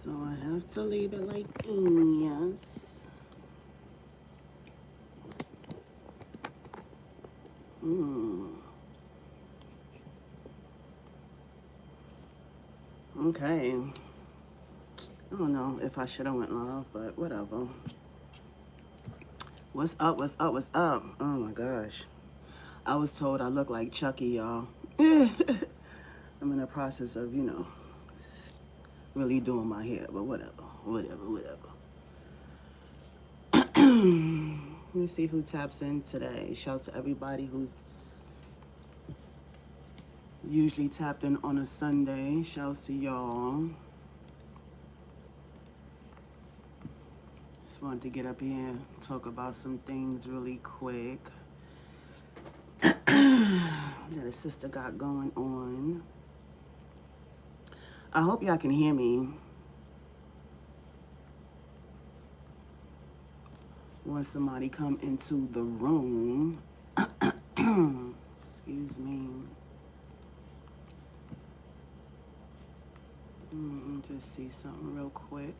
So I have to leave it like this. Okay. I don't know if I should have went live, but whatever. What's up? What's up? What's up? Oh my gosh. I was told I look like Chucky, y'all. I'm in the process of, really doing my hair, but whatever. Let me see who taps in today. Shouts to everybody who's usually tapped in on a Sunday. Shouts to y'all. Just wanted to get up here and talk about some things really quick that a sister got going on. I hope y'all can hear me. When somebody come into the room. Excuse me. Just see something real quick.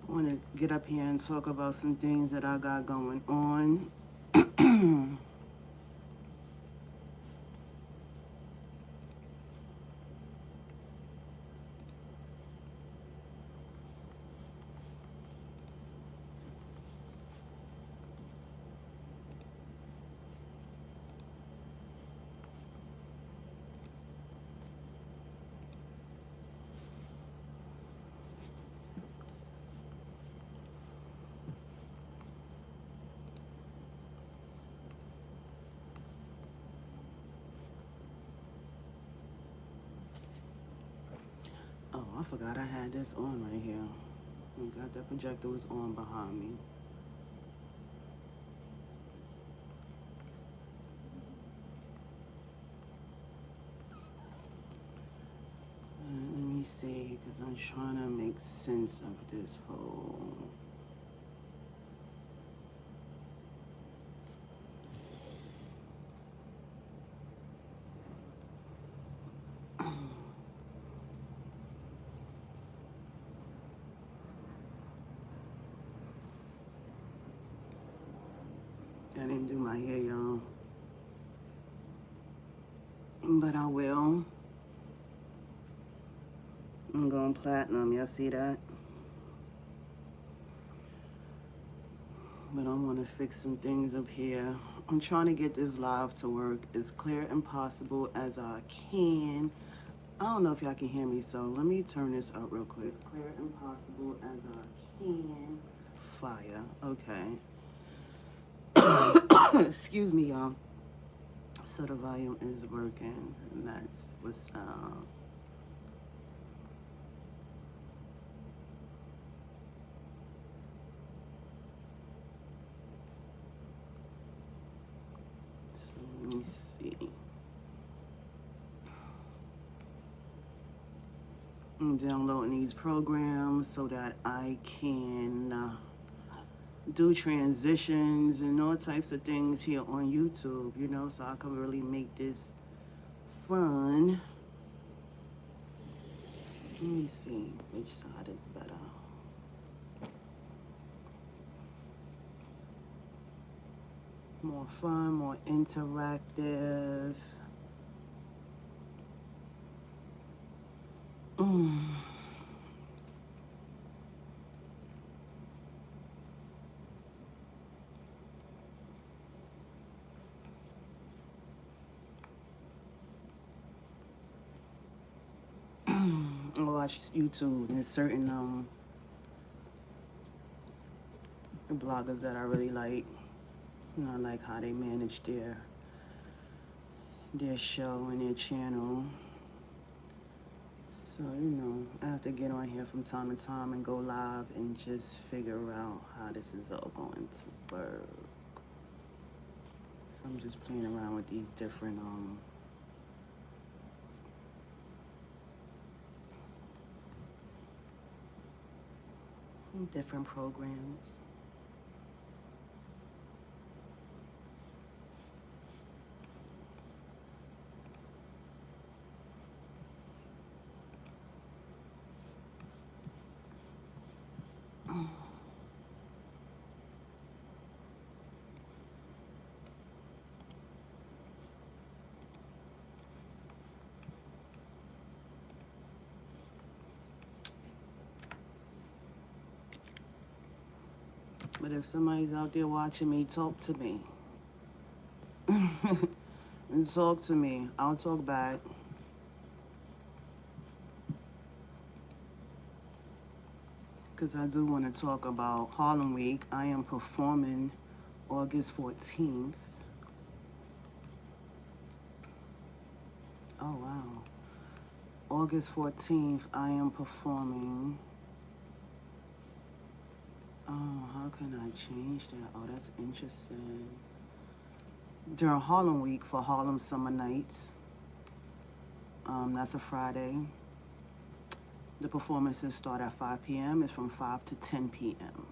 I want to get up here and talk about some things that I got going on. Oh, I forgot I had this on right here. I forgot that projector was on behind me. Let me see, because I'm trying to make sense of this whole... I didn't do my hair, y'all. But I will. I'm going platinum. Y'all see that? But I want to fix some things up here. I'm trying to get this live to work as clear and possible as I can. I don't know if y'all can hear me, so let me turn this up real quick. As clear and possible as I can. Fire. Okay. Excuse me, y'all. So the volume is working, and that's what's up. Let me see. I'm downloading these programs so that I can do transitions and all types of things here on YouTube, so I can really make this fun. Let me see which side is better. More fun, more interactive. I watch YouTube. There's certain bloggers that I really like. I like how they manage their show and their channel. So, I have to get on here from time to time and go live and just figure out how this is all going to work. So I'm just playing around with these different different programs. But if somebody's out there watching me, talk to me. And talk to me. I'll talk back. Because I do want to talk about Harlem Week. I am performing August 14th. Oh, wow. August 14th, I am performing. Oh, how can I change that? Oh, that's interesting. During Harlem Week for Harlem Summer Nights. That's a Friday. The performances start at 5 p.m. It's from 5 to 10 p.m.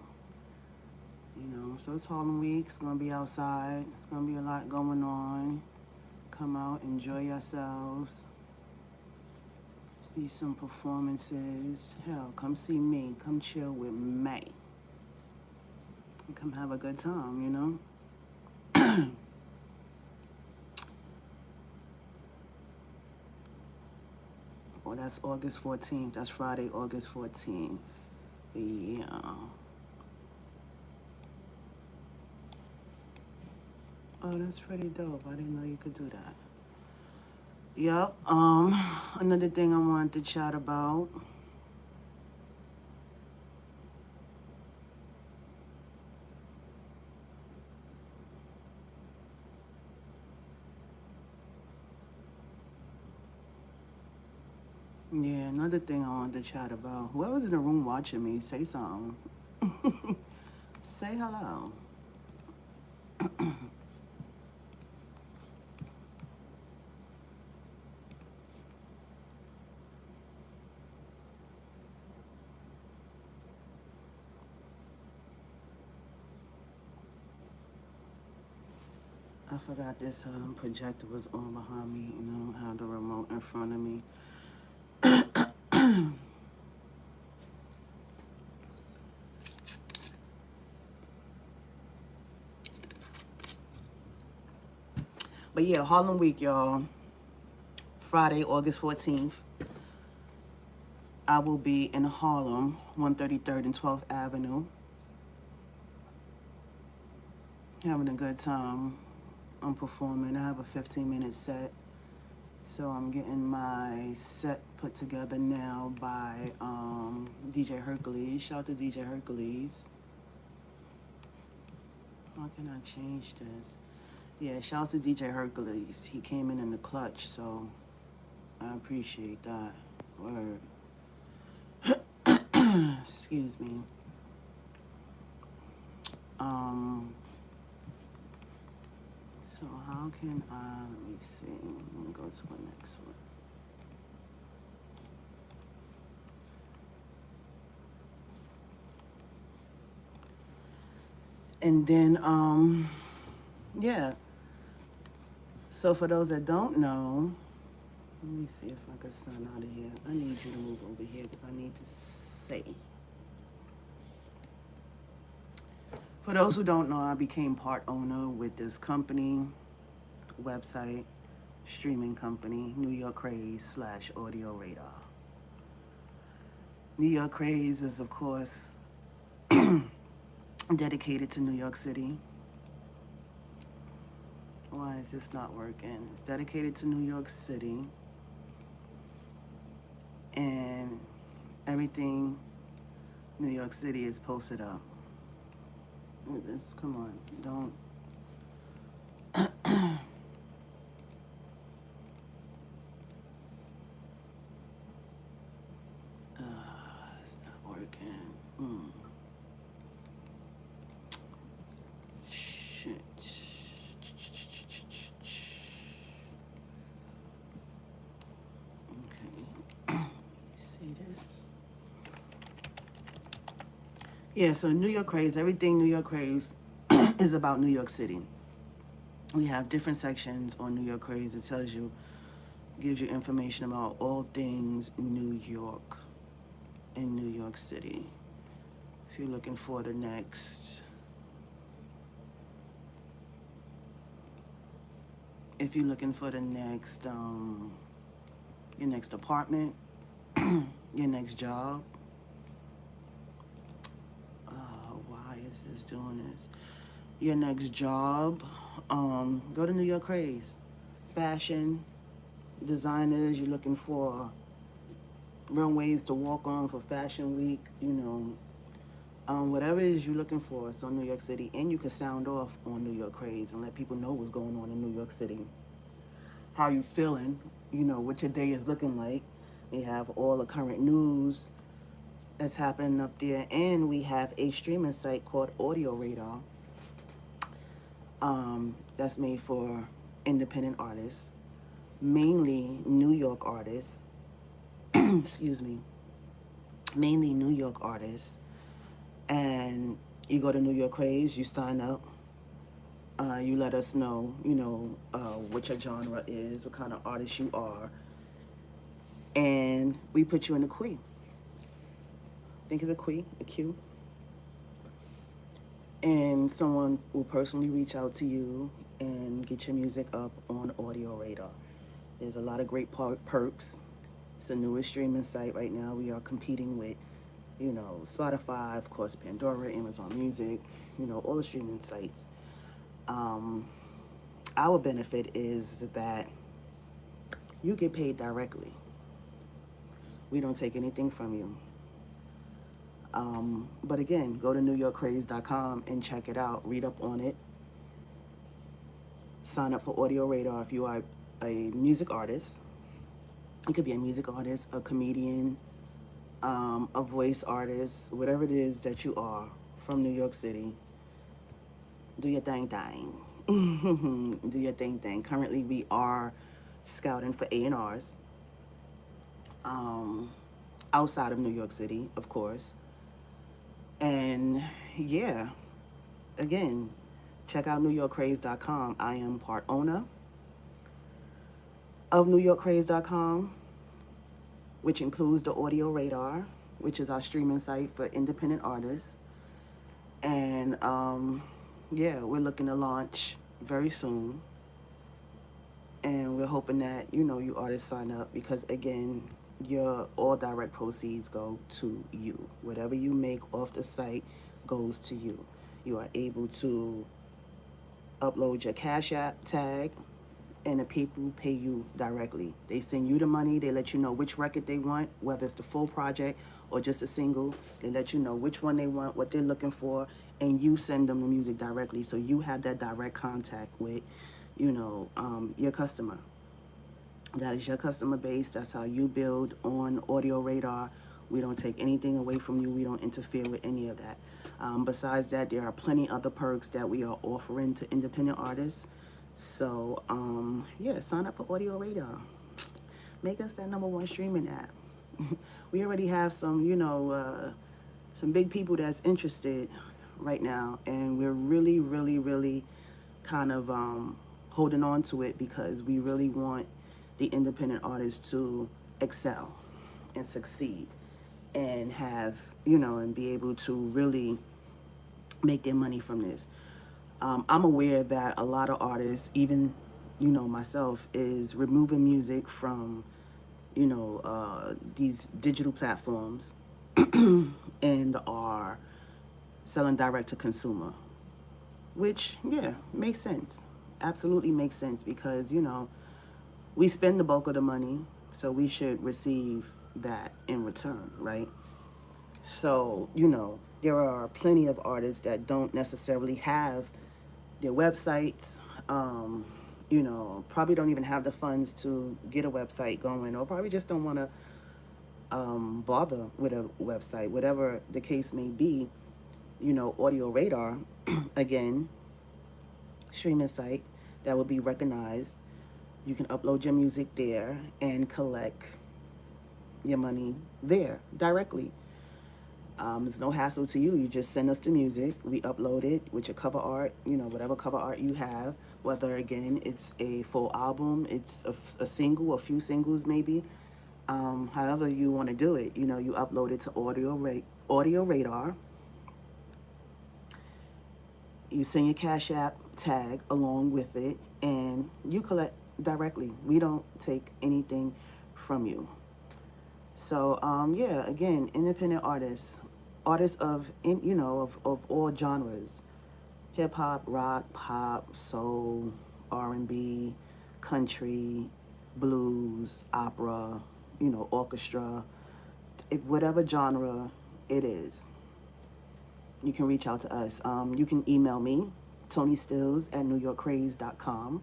You know, so it's Harlem Week. It's going to be outside. It's going to be a lot going on. Come out, enjoy yourselves. See some performances. Hell, come see me. Come chill with me. Come have a good time, you know? Oh, that's August 14th. That's Friday, August 14th. Yeah. Oh, that's pretty dope. I didn't know you could do that. Yep. Another thing I wanted to chat about. Yeah, another thing I wanted to chat about. Whoever's in the room watching me, say something. Say hello. I forgot this projector was on behind me and I don't have the remote in front of me. But yeah, Harlem Week, y'all. Friday, August 14th. I will be in Harlem, 133rd and 12th Avenue. Having a good time. I'm performing. I have a 15-minute set. So I'm getting my set put together now by DJ Hercules. Shout out to DJ Hercules. How can I change this? Yeah, shout out to DJ Hercules. He came in the clutch, so I appreciate that. Word. Excuse me. So how can I, let me see. Let me go to the next one. And then, yeah. So for those that don't know, let me see if I can sign out of here. I need you to move over here because I need to say. For those who don't know, I became part owner with this company, website, streaming company, New York Craze / Audio Radar. New York Craze is, of course, dedicated to New York City. Why is this not working? It's dedicated to New York City. And everything New York City is posted up. This, come on, don't. It's not working. Shit. Okay. See this? Yeah, so New York Craze, everything New York Craze is about New York City. We have different sections on New York Craze. It tells you, gives you information about all things New York in New York City. If you're looking for the next, if you're looking for the next, your next apartment, your next job. Why is this doing this? Your next job, go to New York Craze. Fashion, designers, you're looking for runways to walk on for Fashion Week, whatever it is you're looking for, it's on New York City. And you can sound off on New York Craze and let people know what's going on in New York City. How you feeling, what your day is looking like. We have all the current news that's happening up there. And we have a streaming site called Audio Radar that's made for independent artists, mainly New York artists. Excuse me. Mainly New York artists. And you go to New York Craze, you sign up, you let us know, what your genre is, what kind of artist you are, and we put you in a queue. I think it's a queue, a queue. And someone will personally reach out to you and get your music up on Audio Radar. There's a lot of great perks. It's the newest streaming site right now. We are competing with, Spotify, of course, Pandora, Amazon Music, all the streaming sites. Our benefit is that you get paid directly. We don't take anything from you. But again, go to newyorkcraze.com and check it out. Read up on it. Sign up for Audio Radar if you are a music artist. You could be a music artist, a comedian, a voice artist, whatever it is that you are from New York City. Do your thing. Do your thing. Currently, we are scouting for A&Rs outside of New York City, of course. And yeah, again, check out newyorkcraze.com. I am part owner of newyorkcraze.com, which includes the Audio Radar, which is our streaming site for independent artists. And yeah, we're looking to launch very soon. And we're hoping that, you artists sign up because, again, your all direct proceeds go to you. Whatever you make off the site goes to you. You are able to upload your Cash App tag, and the people pay you directly. They send you the money. They let you know which record they want, whether it's the full project or just a single. They let you know which one they want, what they're looking for, and you send them the music directly. So you have that direct contact with, your customer. That is your customer base. That's how you build on Audio Radar. We don't take anything away from you. We don't interfere with any of that. Besides that, there are plenty other perks that we are offering to independent artists. So, yeah, sign up for Audio Radar. Make us that #1 streaming app. We already have some, some big people that's interested right now. And we're really, really, really kind of holding on to it because we really want the independent artists to excel and succeed and have, and be able to really make their money from this. I'm aware that a lot of artists, even, myself, is removing music from, these digital platforms and are selling direct to consumer, which, yeah, makes sense. Absolutely makes sense because, we spend the bulk of the money, so we should receive that in return, right? So, there are plenty of artists that don't necessarily have their websites, probably don't even have the funds to get a website going, or probably just don't want to bother with a website, whatever the case may be. Audio Radar, again, streaming site that will be recognized. You can upload your music there and collect your money there directly. It's no hassle to you. You just send us the music. We upload it with your cover art, whatever cover art you have. Whether, again, it's a full album, it's a single, a few singles maybe. However you want to do it, you upload it to Audio Radar. You send your Cash App tag along with it, and you collect directly. We don't take anything from you. So yeah, again, independent artists of all genres, hip hop, rock, pop, soul, R&B, country, blues, opera, orchestra, whatever genre it is. You can reach out to us. You can email me, ToniSteelz at NewYorkCraze.com,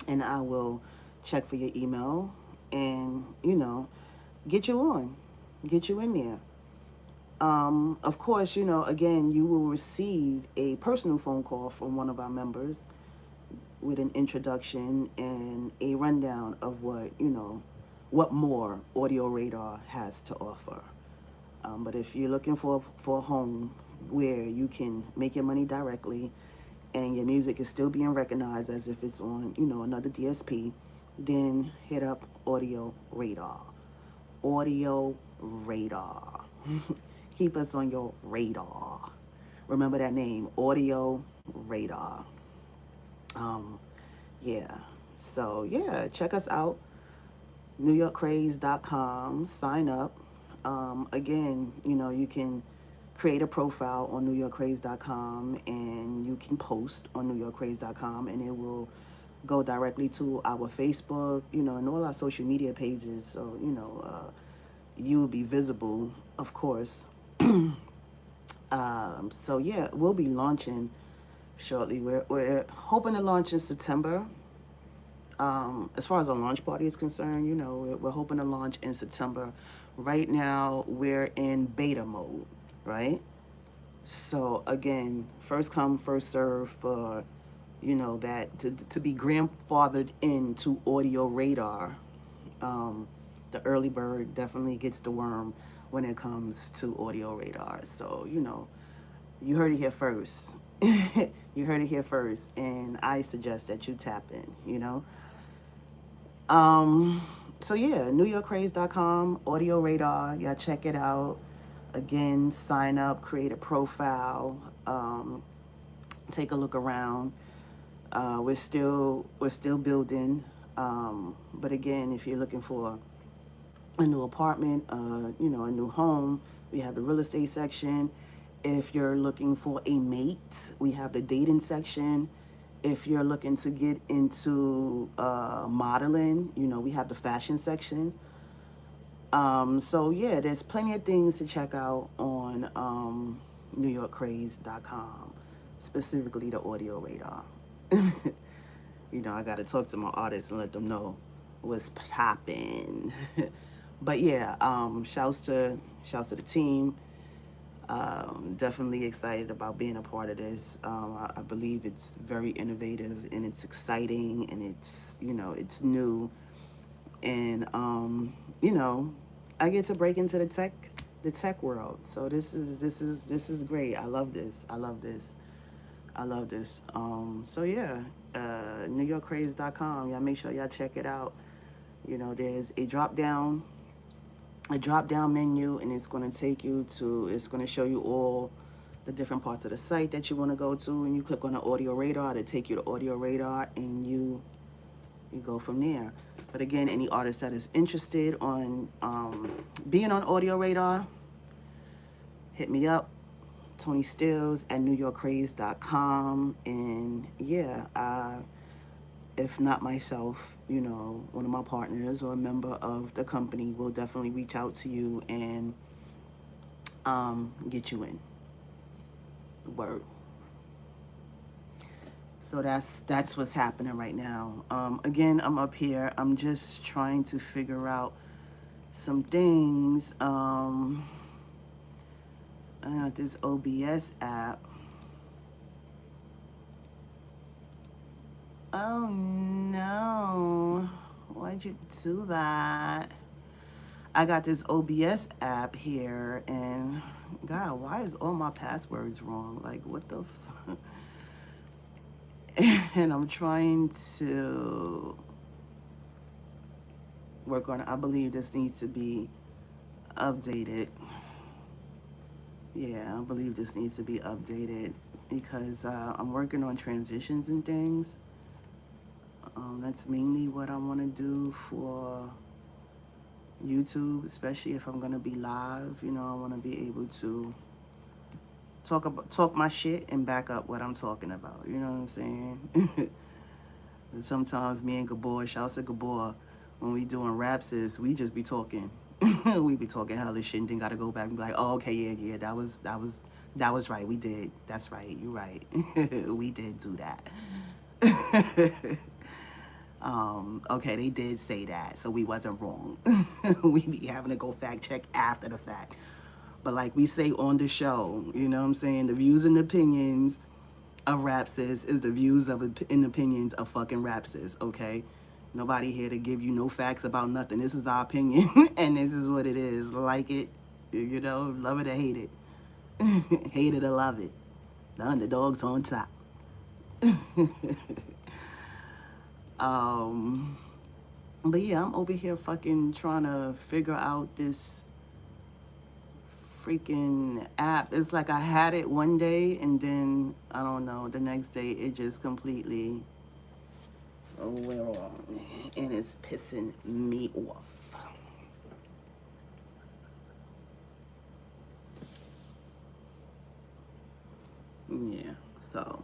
and I will check for your email and, get you on, get you in there. Of course, again, you will receive a personal phone call from one of our members with an introduction and a rundown of what more Audio Radar has to offer. But if you're looking for a home where you can make your money directly and your music is still being recognized as if it's on, another DSP, then hit up Audio Radar. Audio Radar. Keep us on your radar. Remember that name, Audio Radar. Yeah. So, yeah, check us out. NewYorkCraze.com. Sign up. Again, you can create a profile on NewYorkCraze.com and you can post on NewYorkCraze.com and it will go directly to our Facebook, and all our social media pages. So, you will be visible, of course. So yeah, we'll be launching shortly. We're hoping to launch in September. As far as a launch party is concerned, we're hoping to launch in September. Right now, we're in beta mode, right? So again, first come, first serve for, that to be grandfathered into Audio Radar. The early bird definitely gets the worm when it comes to Audio Radar. So, you heard it here first. You heard it here first, and I suggest that you tap in, So yeah, NewYorkCraze.com, Audio Radar, y'all check it out. Again, sign up, create a profile, take a look around. We're still building, but again, if you're looking for a new apartment, a new home, we have the real estate section. If you're looking for a mate, we have the dating section. If you're looking to get into modeling, we have the fashion section. So yeah, there's plenty of things to check out on NewYorkCraze.com, specifically the Audio Radar. I got to talk to my artists and let them know what's popping. But yeah, shouts to the team. Definitely excited about being a part of this. I believe it's very innovative and it's exciting and it's it's new, and I get to break into the tech world. So this is great. I love this. So yeah, NewYorkCraze.com. Y'all make sure y'all check it out. There's a drop down menu, and it's going to show you all the different parts of the site that you want to go to, and you click on the Audio Radar to take you to Audio Radar, and you go from there. But again, any artist that is interested on being on Audio Radar, hit me up, ToniSteelz at NewYorkCraze.com. And yeah, if not myself, one of my partners or a member of the company will definitely reach out to you and get you in. Word. So that's what's happening right now. Again, I'm up here. I'm just trying to figure out some things. This OBS app. Oh no. Why'd you do that? I got this OBS app here, and God, why is all my passwords wrong? Like, what the and I'm trying to work on it. I believe this needs to be updated. Yeah, I believe this needs to be updated because I'm working on transitions and things. That's mainly what I want to do for YouTube, especially if I'm gonna be live. You know, I want to be able to talk my shit and back up what I'm talking about. You know what I'm saying? And sometimes me and Gabor, shouts to Gabor, when we doing raps, we just be talking. We be talking hella shit and then gotta go back and be like, oh, okay, yeah, that was right. We did. That's right. You're right. We did do that. Okay, they did say that, so we wasn't wrong. We be having to go fact check after the fact. But like we say on the show, you know what I'm saying? The views and opinions of Rapsis is the views of and opinions of fucking Rapsis, okay? Nobody here to give you no facts about nothing. This is our opinion, and this is what it is. Like it, you know, love it or hate it. Hate it or love it. The underdog's on top. But yeah, I'm over here fucking trying to figure out this freaking app. It's like I had it one day and then I don't know, the next day it just completely went wrong, and it's pissing me off. Yeah, so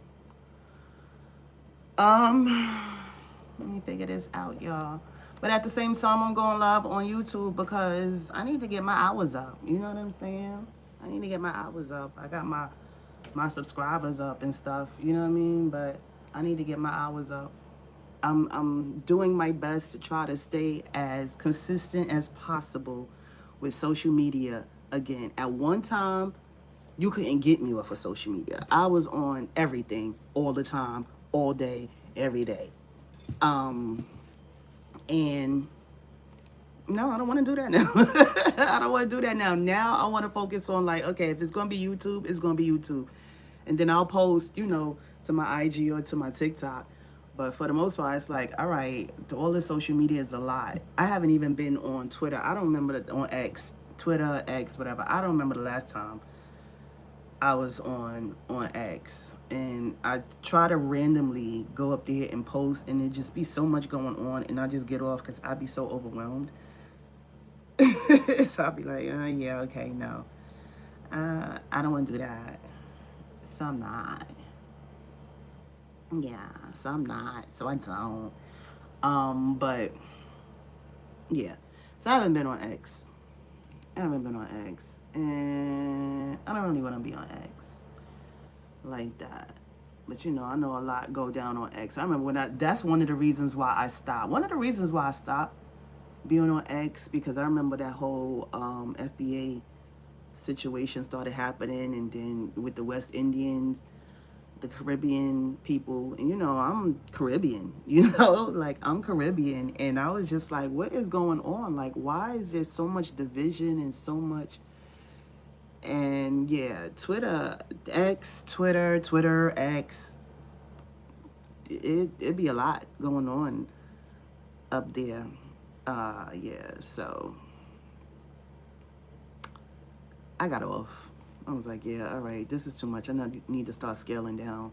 let me figure this out, y'all. But at the same time, I'm going live on YouTube because I need to get my hours up. You know what I'm saying? I need to get my hours up. I got my subscribers up and stuff. You know what I mean? But I need to get my hours up. I'm doing my best to try to stay as consistent as possible with social media. Again, at one time, you couldn't get me off of social media. I was on everything all the time, all day, every day. And no, I don't want to do that now. I don't want to do that now. Now I want to focus on like, okay, if it's going to be YouTube, it's going to be YouTube. And then I'll post, you know, to my IG or to my TikTok. But for the most part, it's like, all right, all this social media is a lot. I haven't even been on Twitter. I don't remember on X, Twitter, X, whatever. I don't remember the last time I was on X. And I try to randomly go up there and post, and it just be so much going on, and I just get off because I be so overwhelmed. So I'll be like, yeah, okay, no. I don't want to do that. So I'm not. Yeah, so I'm not. So I don't. But yeah. So I haven't been on X. I haven't been on X. And I don't really want to be on X like that. But you know, I know a lot go down on X. I remember when that's one of the reasons why I stopped. One of the reasons why I stopped being on X, because I remember that whole FBA situation started happening, and then with the West Indians, the Caribbean people, and you know, I'm Caribbean, you know, like I'm Caribbean, and I was just like, what is going on? Like, why is there so much division and so much? And yeah, Twitter, X, it'd be a lot going on up there. Yeah, so I got off. I was like, yeah, all right, this is too much. I need to start scaling down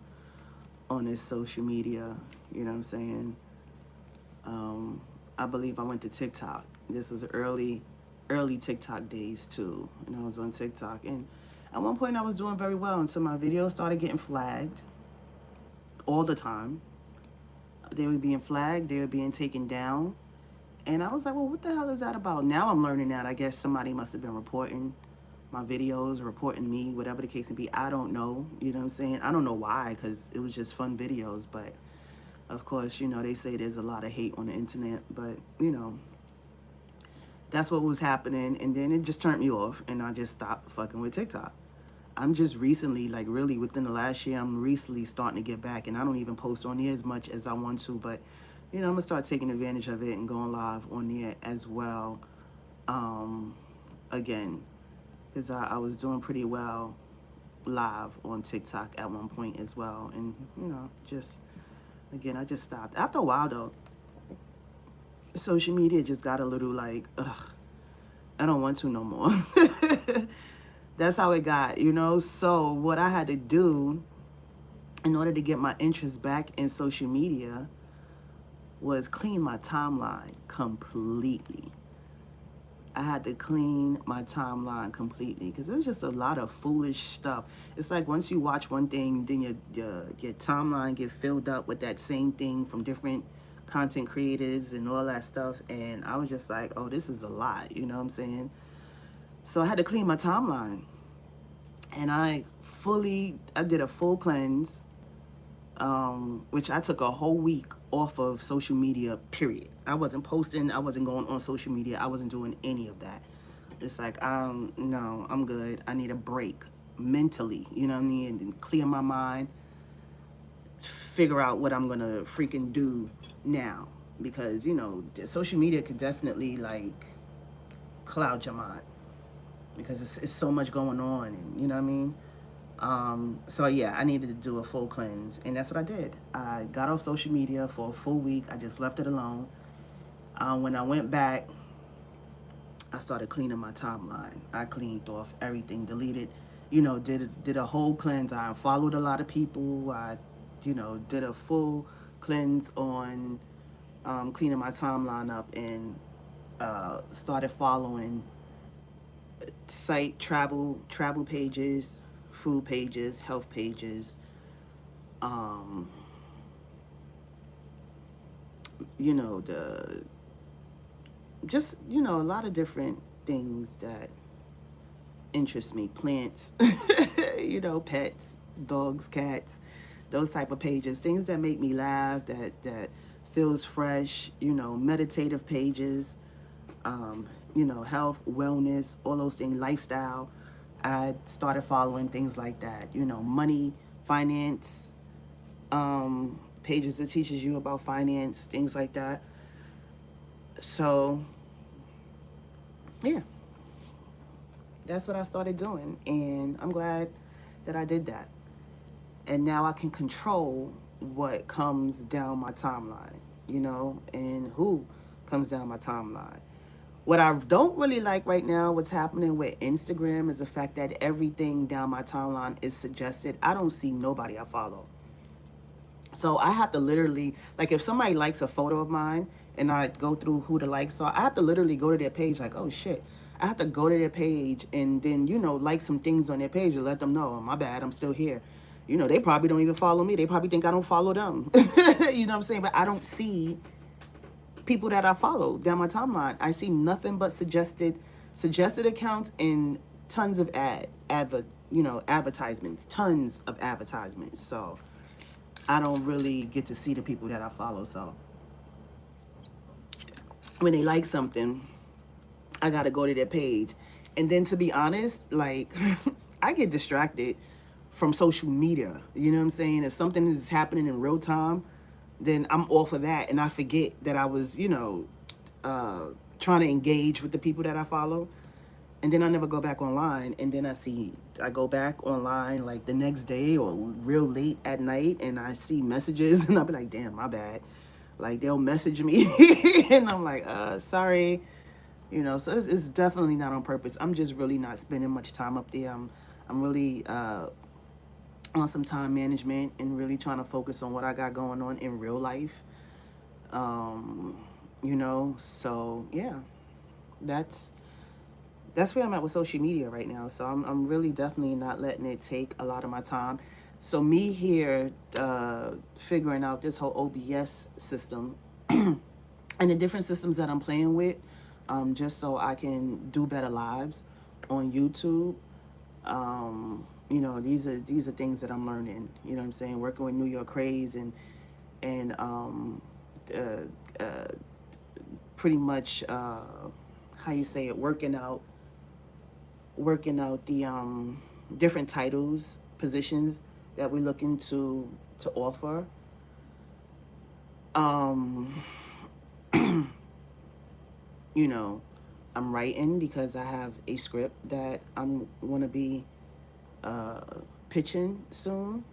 on this social media. You know what I'm saying? I believe I went to TikTok. This was early TikTok days too. And I was on TikTok. And at one point I was doing very well until my videos started getting flagged all the time. They were being flagged. They were being taken down. And I was like, well, what the hell is that about? Now I'm learning that. I guess somebody must have been reporting my videos, reporting me, whatever the case may be. I don't know. You know what I'm saying? I don't know why, because it was just fun videos. But, of course, you know, they say there's a lot of hate on the internet. But, you know, that's what was happening. And then it just turned me off, and I just stopped fucking with TikTok. I'm just recently, like really within the last year, I'm recently starting to get back. And I don't even post on there as much as I want to. But, you know, I'm going to start taking advantage of it and going live on there as well. um, again, because I was doing pretty well live on TikTok at one point as well. And, just, again, I just stopped. After a while, though, social media just got a little like, ugh, I don't want to no more. That's how it got, So what I had to do in order to get my interest back in social media was clean my timeline completely. I had to clean my timeline completely because there was just a lot of foolish stuff. It's like once you watch one thing, then your timeline get filled up with that same thing from different content creators and all that stuff. And I was just like, oh, this is a lot, you know what I'm saying? So I had to clean my timeline. And I did a full cleanse, which I took a whole week off of social media, period. I wasn't posting, I wasn't going on social media, I wasn't doing any of that. It's like, no, I'm good. I need a break mentally, you know what I mean? And clear my mind, figure out what I'm gonna freaking do now. Because, social media could definitely like cloud your mind because it's so much going on, and you know what I mean? So yeah, I needed to do a full cleanse, and that's what I did. I got off social media for a full week. I just left it alone. When I went back, I started cleaning my timeline. I cleaned off everything, deleted, did a whole cleanse. I followed a lot of people. I, did a full cleanse on cleaning my timeline up, and started following site travel pages, food pages, health pages, um, the just a lot of different things that interest me. Plants, pets, dogs, cats, those type of pages, things that make me laugh, that feels fresh, meditative pages, health, wellness, all those things, lifestyle. I started following things like that, money, finance, pages that teaches you about finance, things like that. So, yeah, that's what I started doing, and I'm glad that I did that. And now I can control what comes down my timeline, and who comes down my timeline. What I don't really like right now, what's happening with Instagram, is the fact that everything down my timeline is suggested. I don't see nobody I follow. So I have to literally, like if somebody likes a photo of mine and I go through who the likes are, I have to literally go to their page like, oh shit. I have to go to their page and then, like some things on their page and let them know, oh, my bad, I'm still here. They probably don't even follow me. They probably think I don't follow them. You know what I'm saying? But I don't see people that I follow down my timeline. I see nothing but suggested accounts and tons of advertisements, tons of advertisements. So I don't really get to see the people that I follow. So when they like something, I gotta go to their page. And then to be honest, like I get distracted from social media. You know what I'm saying? If something is happening in real time, then I'm off of that and I forget that I was, trying to engage with the people that I follow. And then I never go back online. And then I go back online like the next day or real late at night and I see messages and I'll be like, damn, my bad. Like they'll message me and I'm like, sorry. So it's definitely not on purpose. I'm just really not spending much time up there. I'm really on some time management and really trying to focus on what I got going on in real life. So yeah, that's where I'm at with social media right now. So I'm really definitely not letting it take a lot of my time. So me here figuring out this whole OBS system and the different systems that I'm playing with, just so I can do better lives on YouTube. These are things that I'm learning. You know what I'm saying? Working with York Craze and pretty much how you say it, working out the different titles, positions that we're looking to offer. You know, I'm writing because I have a script that I'm going to be uh, pitching soon.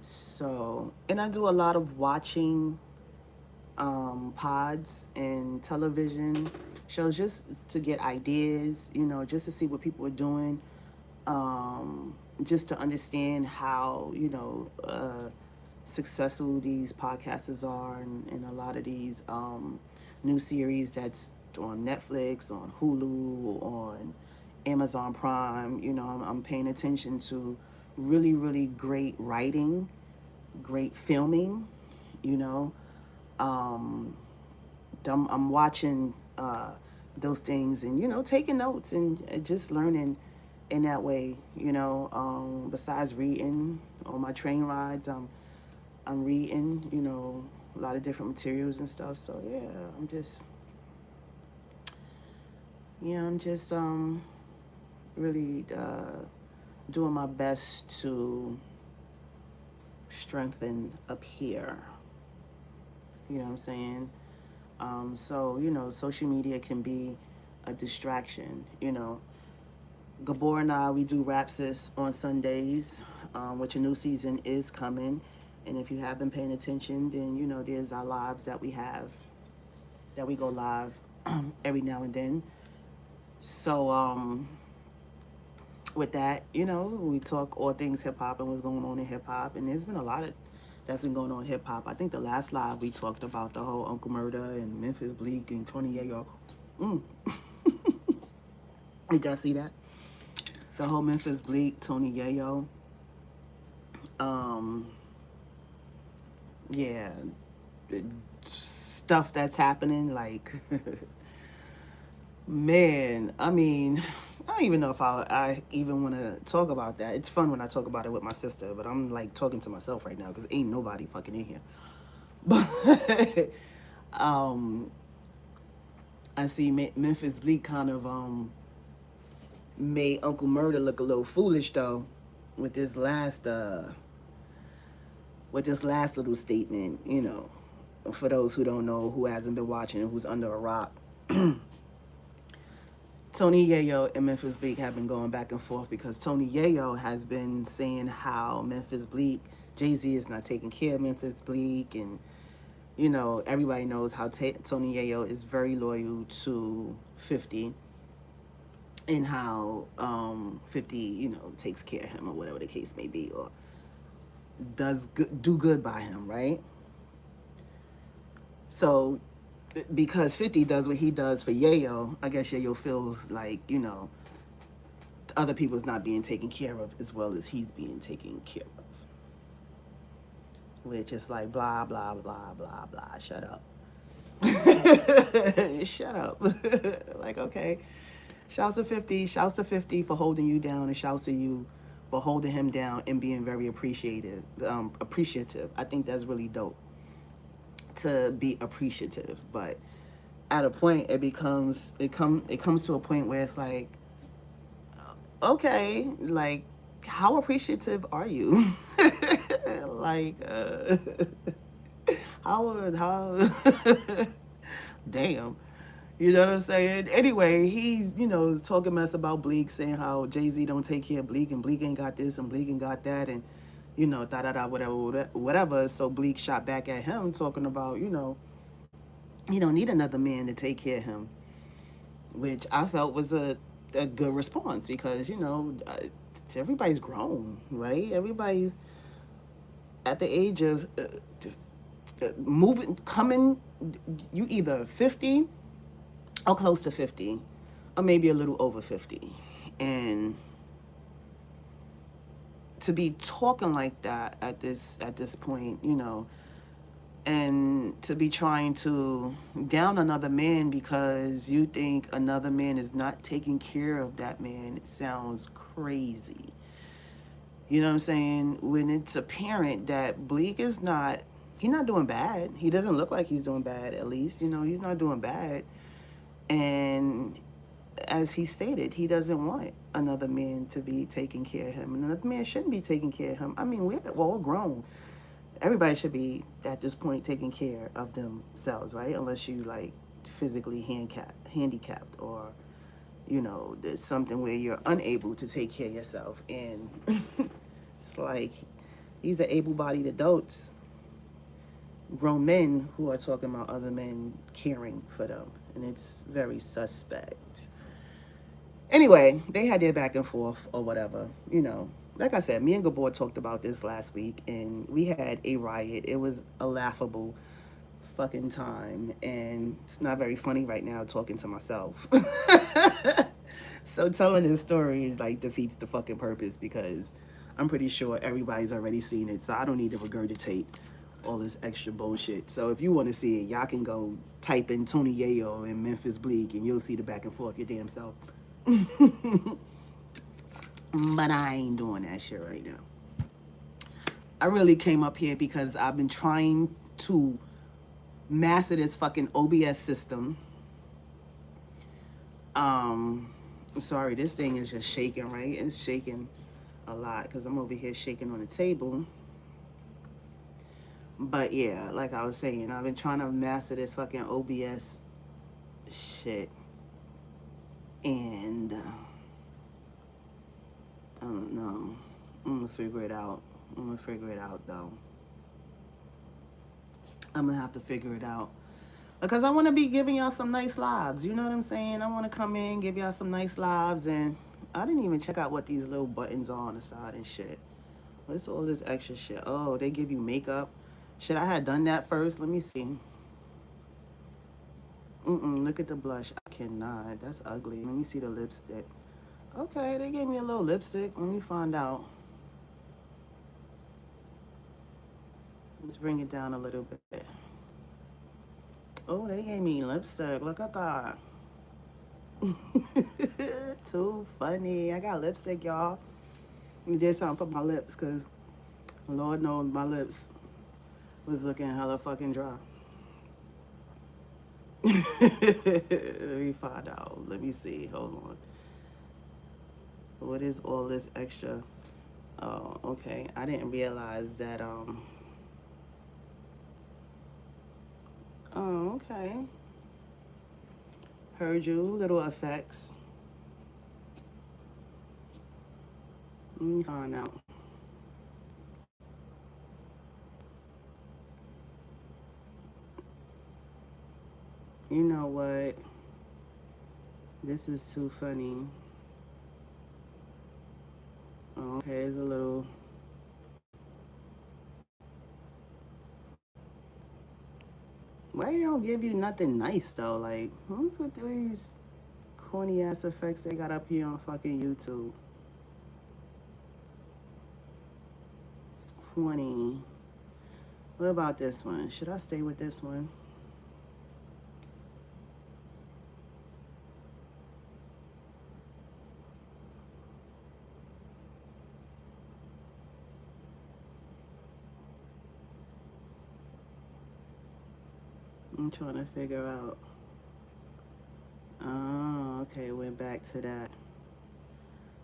So, and I do a lot of watching pods and television shows just to get ideas, just to see what people are doing, just to understand how, successful these podcasters are, and a lot of these new series that's on Netflix, on Hulu, on Amazon Prime. I'm paying attention to really, really great writing, great filming, you know. Um, I'm watching those things, and taking notes, and just learning in that way. Besides reading on my train rides, I'm reading, a lot of different materials and stuff. So yeah, I'm just really doing my best to strengthen up here. You know what I'm saying? So, social media can be a distraction. Gabor and I, we do Rapsis on Sundays, which a new season is coming. And if you have been paying attention, then, there's our lives that we have, that we go live every now and then. So, with that, we talk all things hip hop and what's going on in hip hop. And there's been a lot of that's been going on in hip hop. I think the last live we talked about the whole Uncle Murder and Memphis Bleak and Tony Yayo. You guys see that? The whole Memphis Bleak, Tony Yayo. Yeah, stuff that's happening. Like, man, I mean, I don't even know if I even want to talk about that. It's fun when I talk about it with my sister, but I'm like talking to myself right now because ain't nobody fucking in here. But I see Memphis Bleak kind of made Uncle Murder look a little foolish though, with this last little statement. For those who don't know, who hasn't been watching, who's under a rock. Tony Yayo and Memphis Bleak have been going back and forth because Tony Yayo has been saying how Memphis Bleak, Jay-Z is not taking care of Memphis Bleak, and everybody knows how Tony Yayo is very loyal to 50, and how 50 takes care of him, or whatever the case may be, or do good by him, right? So because 50 does what he does for Yayo, I guess Yayo feels like, other people's not being taken care of as well as he's being taken care of. Which is like blah, blah, blah, blah, blah. Shut up. Shut up. Like, okay. Shouts to 50. Shouts to 50 for holding you down, and shouts to you for holding him down and being very appreciative. I think that's really dope, to be appreciative. But at a point, it comes to a point where it's like, okay, like, how appreciative are you? Like, how damn, you know what I'm saying? Anyway, he is talking mess about Bleak, saying how Jay-Z don't take care of Bleak, and Bleak ain't got this, and Bleak ain't got that, and da da da, whatever. So Bleak shot back at him, talking about he don't need another man to take care of him, which I felt was a good response, because everybody's grown, right? Everybody's at the age of coming. You either 50 or close to 50, or maybe a little over 50, and to be talking like that at this point, and to be trying to down another man because you think another man is not taking care of that man, it sounds crazy. You know what I'm saying? When it's apparent that Bleak he's not doing bad. He doesn't look like he's doing bad, at least. He's not doing bad. And as he stated, he doesn't want another man to be taking care of him. And another man shouldn't be taking care of him. I mean, we're all grown. Everybody should be, at this point, taking care of themselves, right? Unless you, like, physically handicapped, or there's something where you're unable to take care of yourself. And it's like these are able-bodied adults, grown men, who are talking about other men caring for them, and it's very suspect. Anyway, they had their back and forth or whatever. Like I said, me and Gabor talked about this last week, and we had a riot. It was a laughable fucking time, and it's not very funny right now talking to myself. So telling this story like defeats the fucking purpose, because I'm pretty sure everybody's already seen it, so I don't need to regurgitate all this extra bullshit. So if you want to see it, y'all can go type in Tony Yayo and Memphis Bleak, and you'll see the back and forth your damn self. But I ain't doing that shit right now. I really came up here because I've been trying to master this fucking OBS system. Sorry, this thing is just shaking, right? It's shaking a lot because I'm over here shaking on the table. But yeah, like I was saying, I've been trying to master this fucking OBS shit. And I don't know. I'm gonna figure it out. Though. I'm gonna have to figure it out. Because I want to be giving y'all some nice lives. You know what I'm saying? I want to come in, give y'all some nice lives. And I didn't even check out what these little buttons are on the side and shit. What's all this extra shit? Oh, they give you makeup. Should I have done that first? Let me see. Look at the blush. I cannot. That's ugly. Let me see the lipstick. Okay, they gave me a little lipstick. Let me find out. Let's bring it down a little bit. Oh, they gave me lipstick. Look at that. Too funny. I got lipstick, y'all. I did something for my lips, because Lord knows my lips was looking hella fucking dry. Let me find out. Let me see. Hold on. What is all this extra? Oh, okay. I didn't realize that, oh, okay. Heard you. Little effects. Let me find out. You know what? This is too funny. Okay, it's a little... Why you don't give you nothing nice, though? Like, what's with these corny ass effects they got up here on fucking YouTube? It's corny. What about this one? Should I stay with this one? I'm trying to figure out. Oh, okay, went back to that.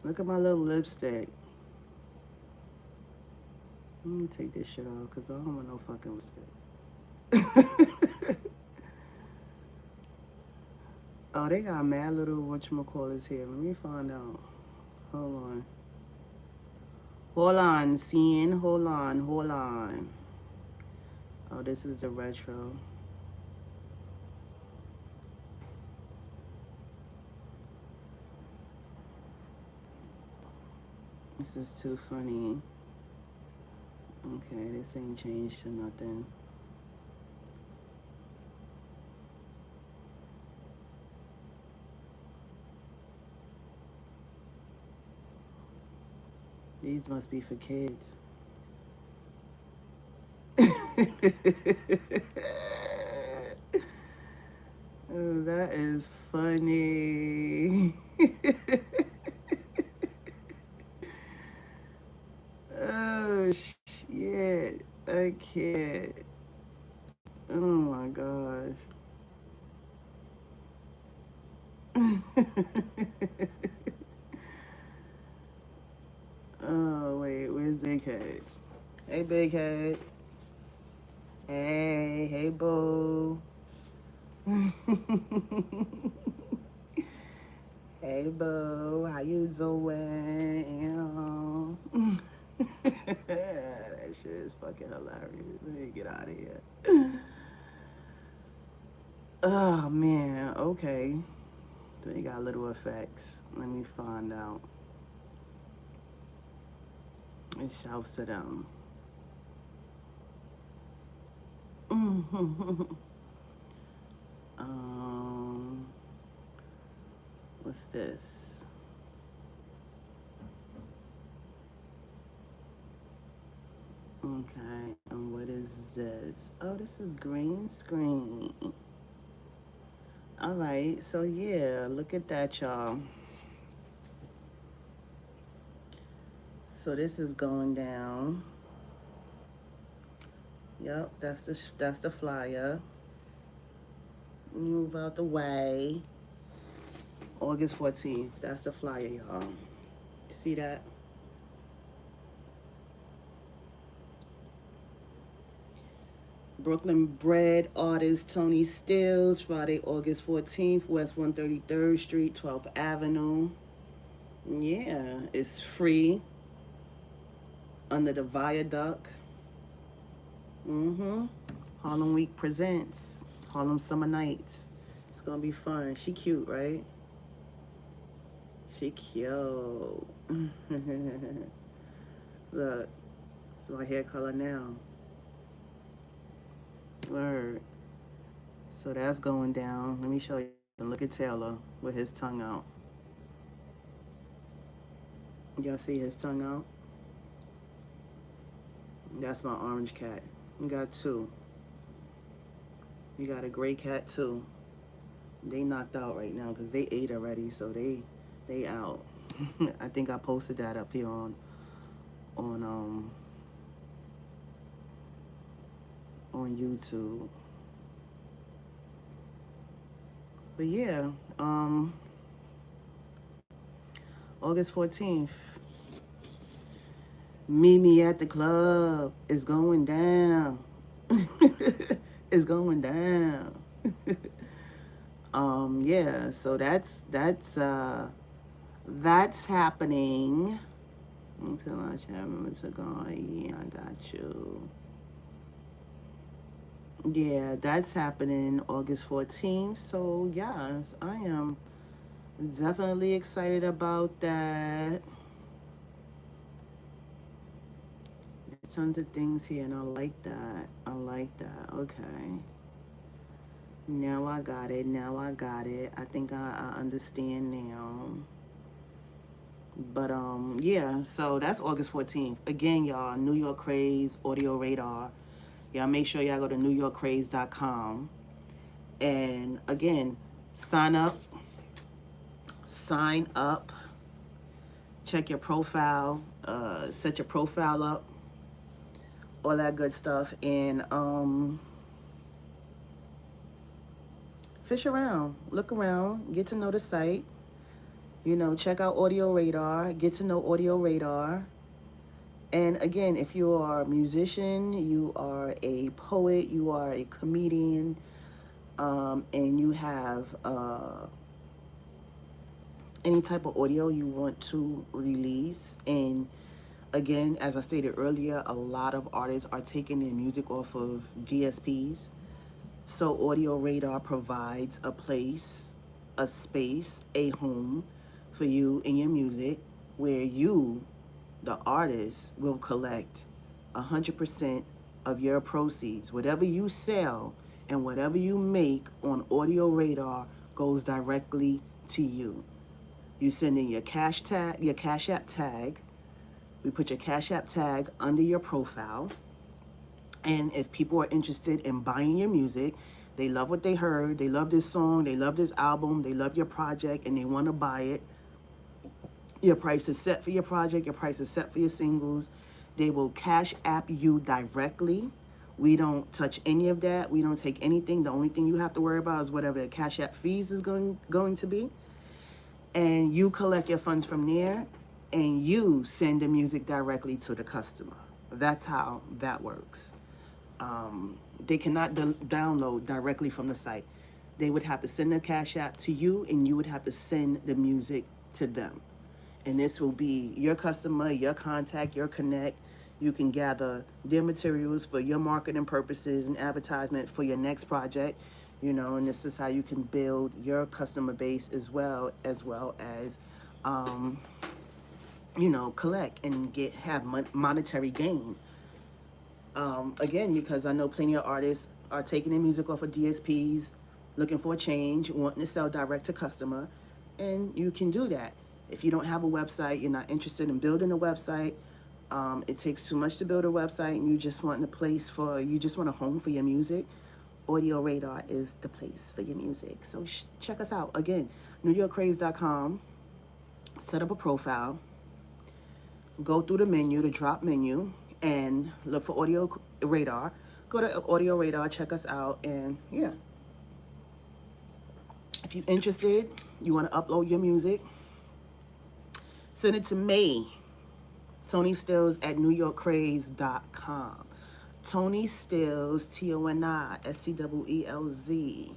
Look at my little lipstick. Let me take this shit off, because I don't want no fucking lipstick. Oh, they got mad little whatchamacallits here. Let me find out. Hold on. Hold on, scene. Hold on. Oh, this is the retro. This is too funny. Okay, this ain't changed to nothing. These must be for kids. Oh, that is funny. Oh, shit. I can't. Oh, my gosh. Oh, wait. Where's Big Head? Hey, Big Head. Hey, boo. Hey, boo, how you doing? That shit is fucking hilarious. Let me get out of here. Oh, man. Okay. So you got little effects. Let me find out. It shouts to them. um, what's this? Okay, and what is this? Oh, this is green screen. All right, so yeah, look at that, y'all. So this is going down. Yep, that's the flyer. Move out the way. August 14th. That's the flyer, y'all. See that? Brooklyn bred artist ToniSteelz, Friday, August 14th, West 133rd Street, 12th Avenue. Yeah, it's free under the viaduct. Mm-hmm. Harlem Week presents Harlem Summer Nights. It's gonna be fun. She cute, right? She cute. Look, it's my hair color now. Word. So that's going down. Let me show you. Look at Taylor with his tongue out. Y'all see his tongue out? That's my orange cat. We got two. You got a gray cat too. They knocked out right now because they ate already, so they out. I think I posted that up here on on YouTube. But yeah, August 14th. Meet me at the club. It's going down. It's going down. Yeah, so that's happening. Until I remember to go. Yeah, I got you. Yeah, that's happening August 14th. So yes, I am definitely excited about that. There's tons of things here, and I like that. I like that. Okay. Now I got it. Now I got it. I think I understand now. But yeah, so that's August 14th. Again, y'all, New York Craze, Audio Radar. Y'all make sure y'all go to newyorkcraze.com. And again, sign up. Sign up. Check your profile. Set your profile up. All that good stuff. And fish around. Look around. Get to know the site. You know, check out Audio Radar. Get to know Audio Radar. And again, if you are a musician, you are a poet, you are a comedian, and you have any type of audio you want to release. And again, as I stated earlier, a lot of artists are taking their music off of DSPs. So Audio Radar provides a place, a space, a home for you and your music where you, the artist, will collect 100% of your proceeds. Whatever you sell and whatever you make on Audio Radar goes directly to you. You send in your cash app tag. We put your cash app tag under your profile. And if people are interested in buying your music, they love what they heard, they love this song, they love this album, they love your project, and they want to buy it, your price is set for your project, your price is set for your singles. They will cash app you directly. We don't touch any of that. We don't take anything. The only thing you have to worry about is whatever the cash app fees is going to be. And you collect your funds from there and you send the music directly to the customer. That's how that works. They cannot download directly from the site. They would have to send their Cash App to you, and you would have to send the music to them. And this will be your customer, your contact, your connect. You can gather their materials for your marketing purposes and advertisement for your next project, and this is how you can build your customer base as well as collect and have monetary gain. Again, because I know plenty of artists are taking their music off of DSPs, looking for a change, wanting to sell direct to customer, and you can do that. If you don't have a website, you're not interested in building a website, it takes too much to build a website, and you just want a home for your music, Audio Radar is the place for your music. So check us out. Again, NewYorkCraze.com, set up a profile, go through the menu, the drop menu, and look for Audio Radar. Go to Audio Radar, check us out, and yeah. If you're interested, you want to upload your music, send it to me, ToniSteelz at NewYorkCraze.com. ToniSteelz, ToniSteelz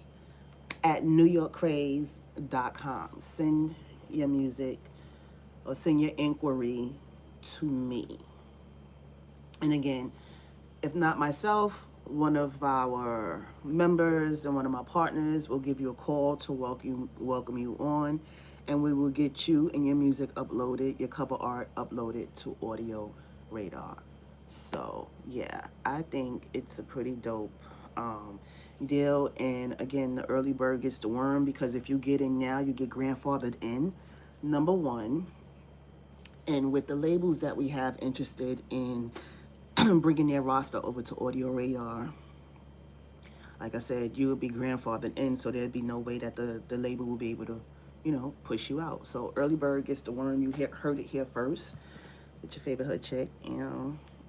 at NewYorkCraze.com. Send your music or send your inquiry to me. And again, if not myself, one of our members and one of my partners will give you a call to welcome you on, and we will get you and your music uploaded, your cover art uploaded to Audio Radar. So yeah, I think it's a pretty dope deal. And again, the early bird gets the worm, because if you get in now, you get grandfathered in, number one. And with the labels that we have interested in bringing their roster over to Audio Radar, like I said, you would be grandfathered in, so there'd be no way that the label will be able to, push you out. So early bird gets the worm. You heard it here first. It's your favorite hood chick,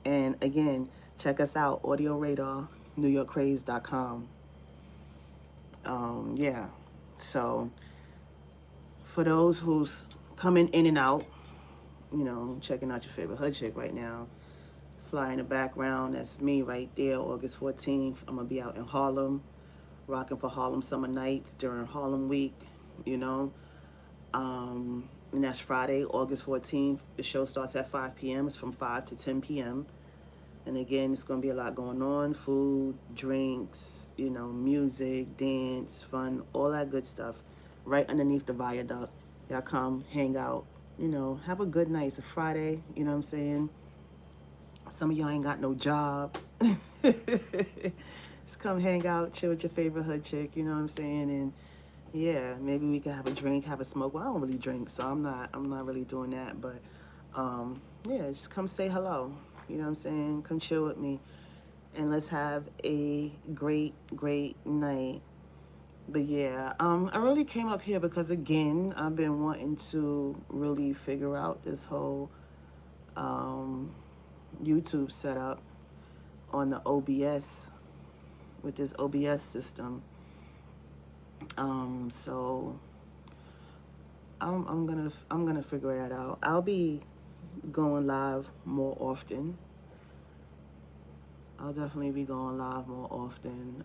And again, check us out, Audio Radar, NewYorkCraze.com. Yeah. So for those who's coming in and out, checking out your favorite hood chick right now, fly in the background, that's me right there, August 14th. I'm going to be out in Harlem, rocking for Harlem Summer Nights during Harlem Week, And that's Friday, August 14th. The show starts at 5 p.m. It's from 5 to 10 p.m. And again, it's going to be a lot going on. Food, drinks, music, dance, fun, all that good stuff. Right underneath the viaduct. Y'all come, hang out, have a good night. It's a Friday, you know what I'm saying? Some of y'all ain't got no job. Just come hang out, chill with your favorite hood chick, you know what I'm saying? And yeah, maybe we can have a drink, have a smoke. Well, I don't really drink, so I'm not really doing that. But yeah, just come say hello. You know what I'm saying? Come chill with me, and let's have a great night. But yeah, I really came up here because, again, I've been wanting to really figure out this whole YouTube setup on the OBS, with this OBS system. So I'm gonna figure that out. I'll be going live more often. I'll definitely be going live more often.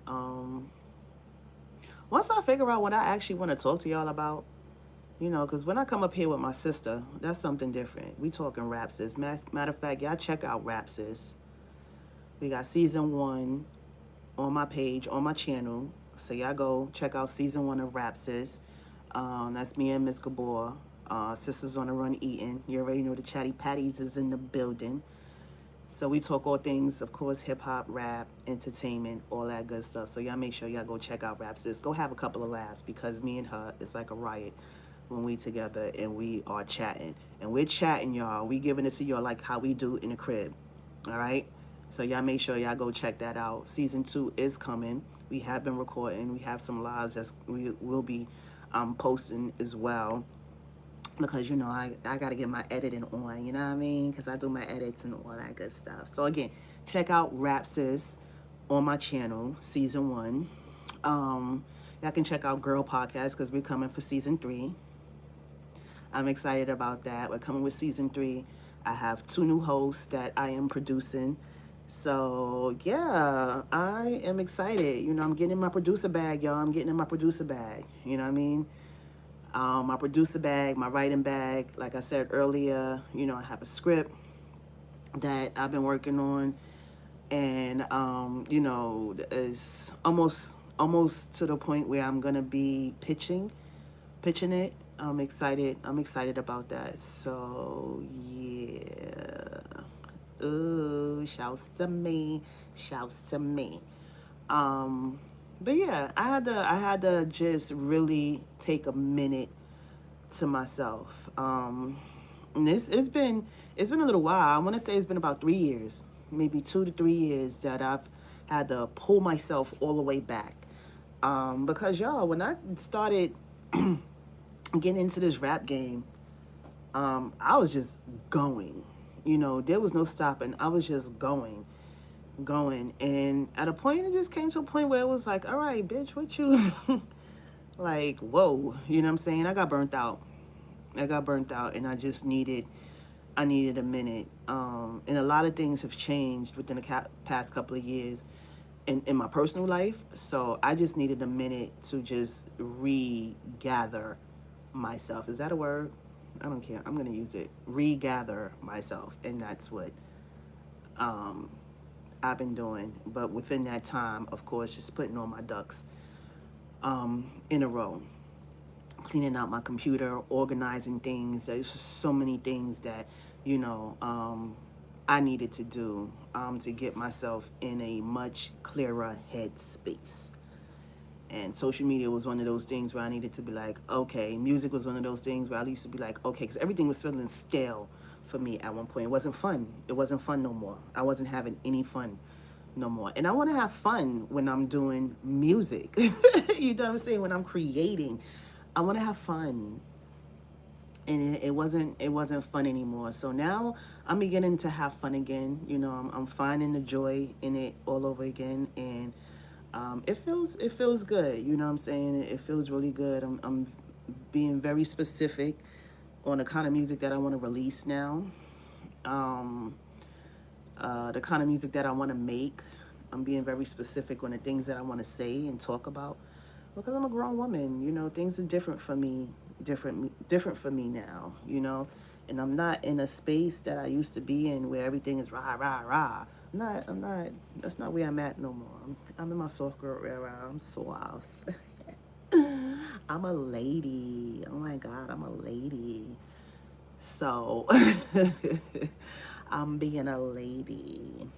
Once I figure out what I actually want to talk to y'all about, because when I come up here with my sister, that's something different. We talking Rap Sis. Matter of fact, y'all check out Rap Sis. We got season 1 on my page, on my channel. So y'all go check out season 1 of Rap Sis. That's me and Miss Gabor. Sisters on the Run eating. You already know the Chatty Patties is in the building. So we talk all things, of course, hip-hop, rap, entertainment, all that good stuff. So y'all make sure y'all go check out Rap Sis. Go have a couple of laughs, because me and her, it's like a riot when we together and we are chatting. And we're chatting, y'all. We giving it to y'all like how we do in the crib. All right? So y'all make sure y'all go check that out. Season 2 is coming. We have been recording. We have some lives that we will be posting as well. Because, I got to get my editing on, you know what I mean? Because I do my edits and all that good stuff. So, again, check out Rap Sis on my channel, season 1. Y'all can check out Girl Podcast, because we're coming for season 3. I'm excited about that. We're coming with season 3. I have 2 new hosts that I am producing. So yeah, I am excited. You know, I'm getting in my producer bag, y'all. I'm getting in my producer bag. You know what I mean? My producer bag, my writing bag. Like I said earlier, you know, I have a script that I've been working on, and you know, it's almost to the point where I'm gonna be pitching it. I'm excited. I'm excited about that. So yeah. Ooh, shouts to me. Shouts to me. Um, but yeah, I had to just really take a minute to myself. And it's been a little while. I want to say it's been about 3 years, maybe 2 to 3 years that I've had to pull myself all the way back. Because y'all, when I started getting into this rap game, I was just going. You know, there was no stopping. I was just going. And at a point, it just came to a point where it was like, all right, bitch, what you, like, whoa. You know what I'm saying? I got burnt out. And I needed a minute. And a lot of things have changed within the past couple of years in my personal life. So I just needed a minute to just regather myself. Is that a word? I don't care. I'm going to use it. Regather myself. And that's what um, I've been doing. But within that time, of course, just putting all my ducks in a row, cleaning out my computer, organizing things. There's just so many things that, you know, I needed to do to get myself in a much clearer headspace. And social media was one of those things where I needed to be like, okay. Music was one of those things where I used to be like, okay, because everything was feeling stale for me at one point. It wasn't fun. It wasn't fun no more. I wasn't having any fun no more. And I want to have fun when I'm doing music. You know what I'm saying? When I'm creating, I want to have fun. And it wasn't fun anymore. So now I'm beginning to have fun again. You know, I'm finding the joy in it all over again, and it feels good. You know what I'm saying? It feels really good. I'm being very specific on the kind of music that I want to release now. Um, the kind of music that I want to make. I'm being very specific on the things that I want to say and talk about because I'm a grown woman. You know, things are different for me, different for me now. You know, and I'm not in a space that I used to be in where everything is rah rah rah. I'm not. That's not where I'm at no more. I'm in my soft girl era. I'm soft. I'm a lady. Oh my God, I'm a lady. So I'm being a lady.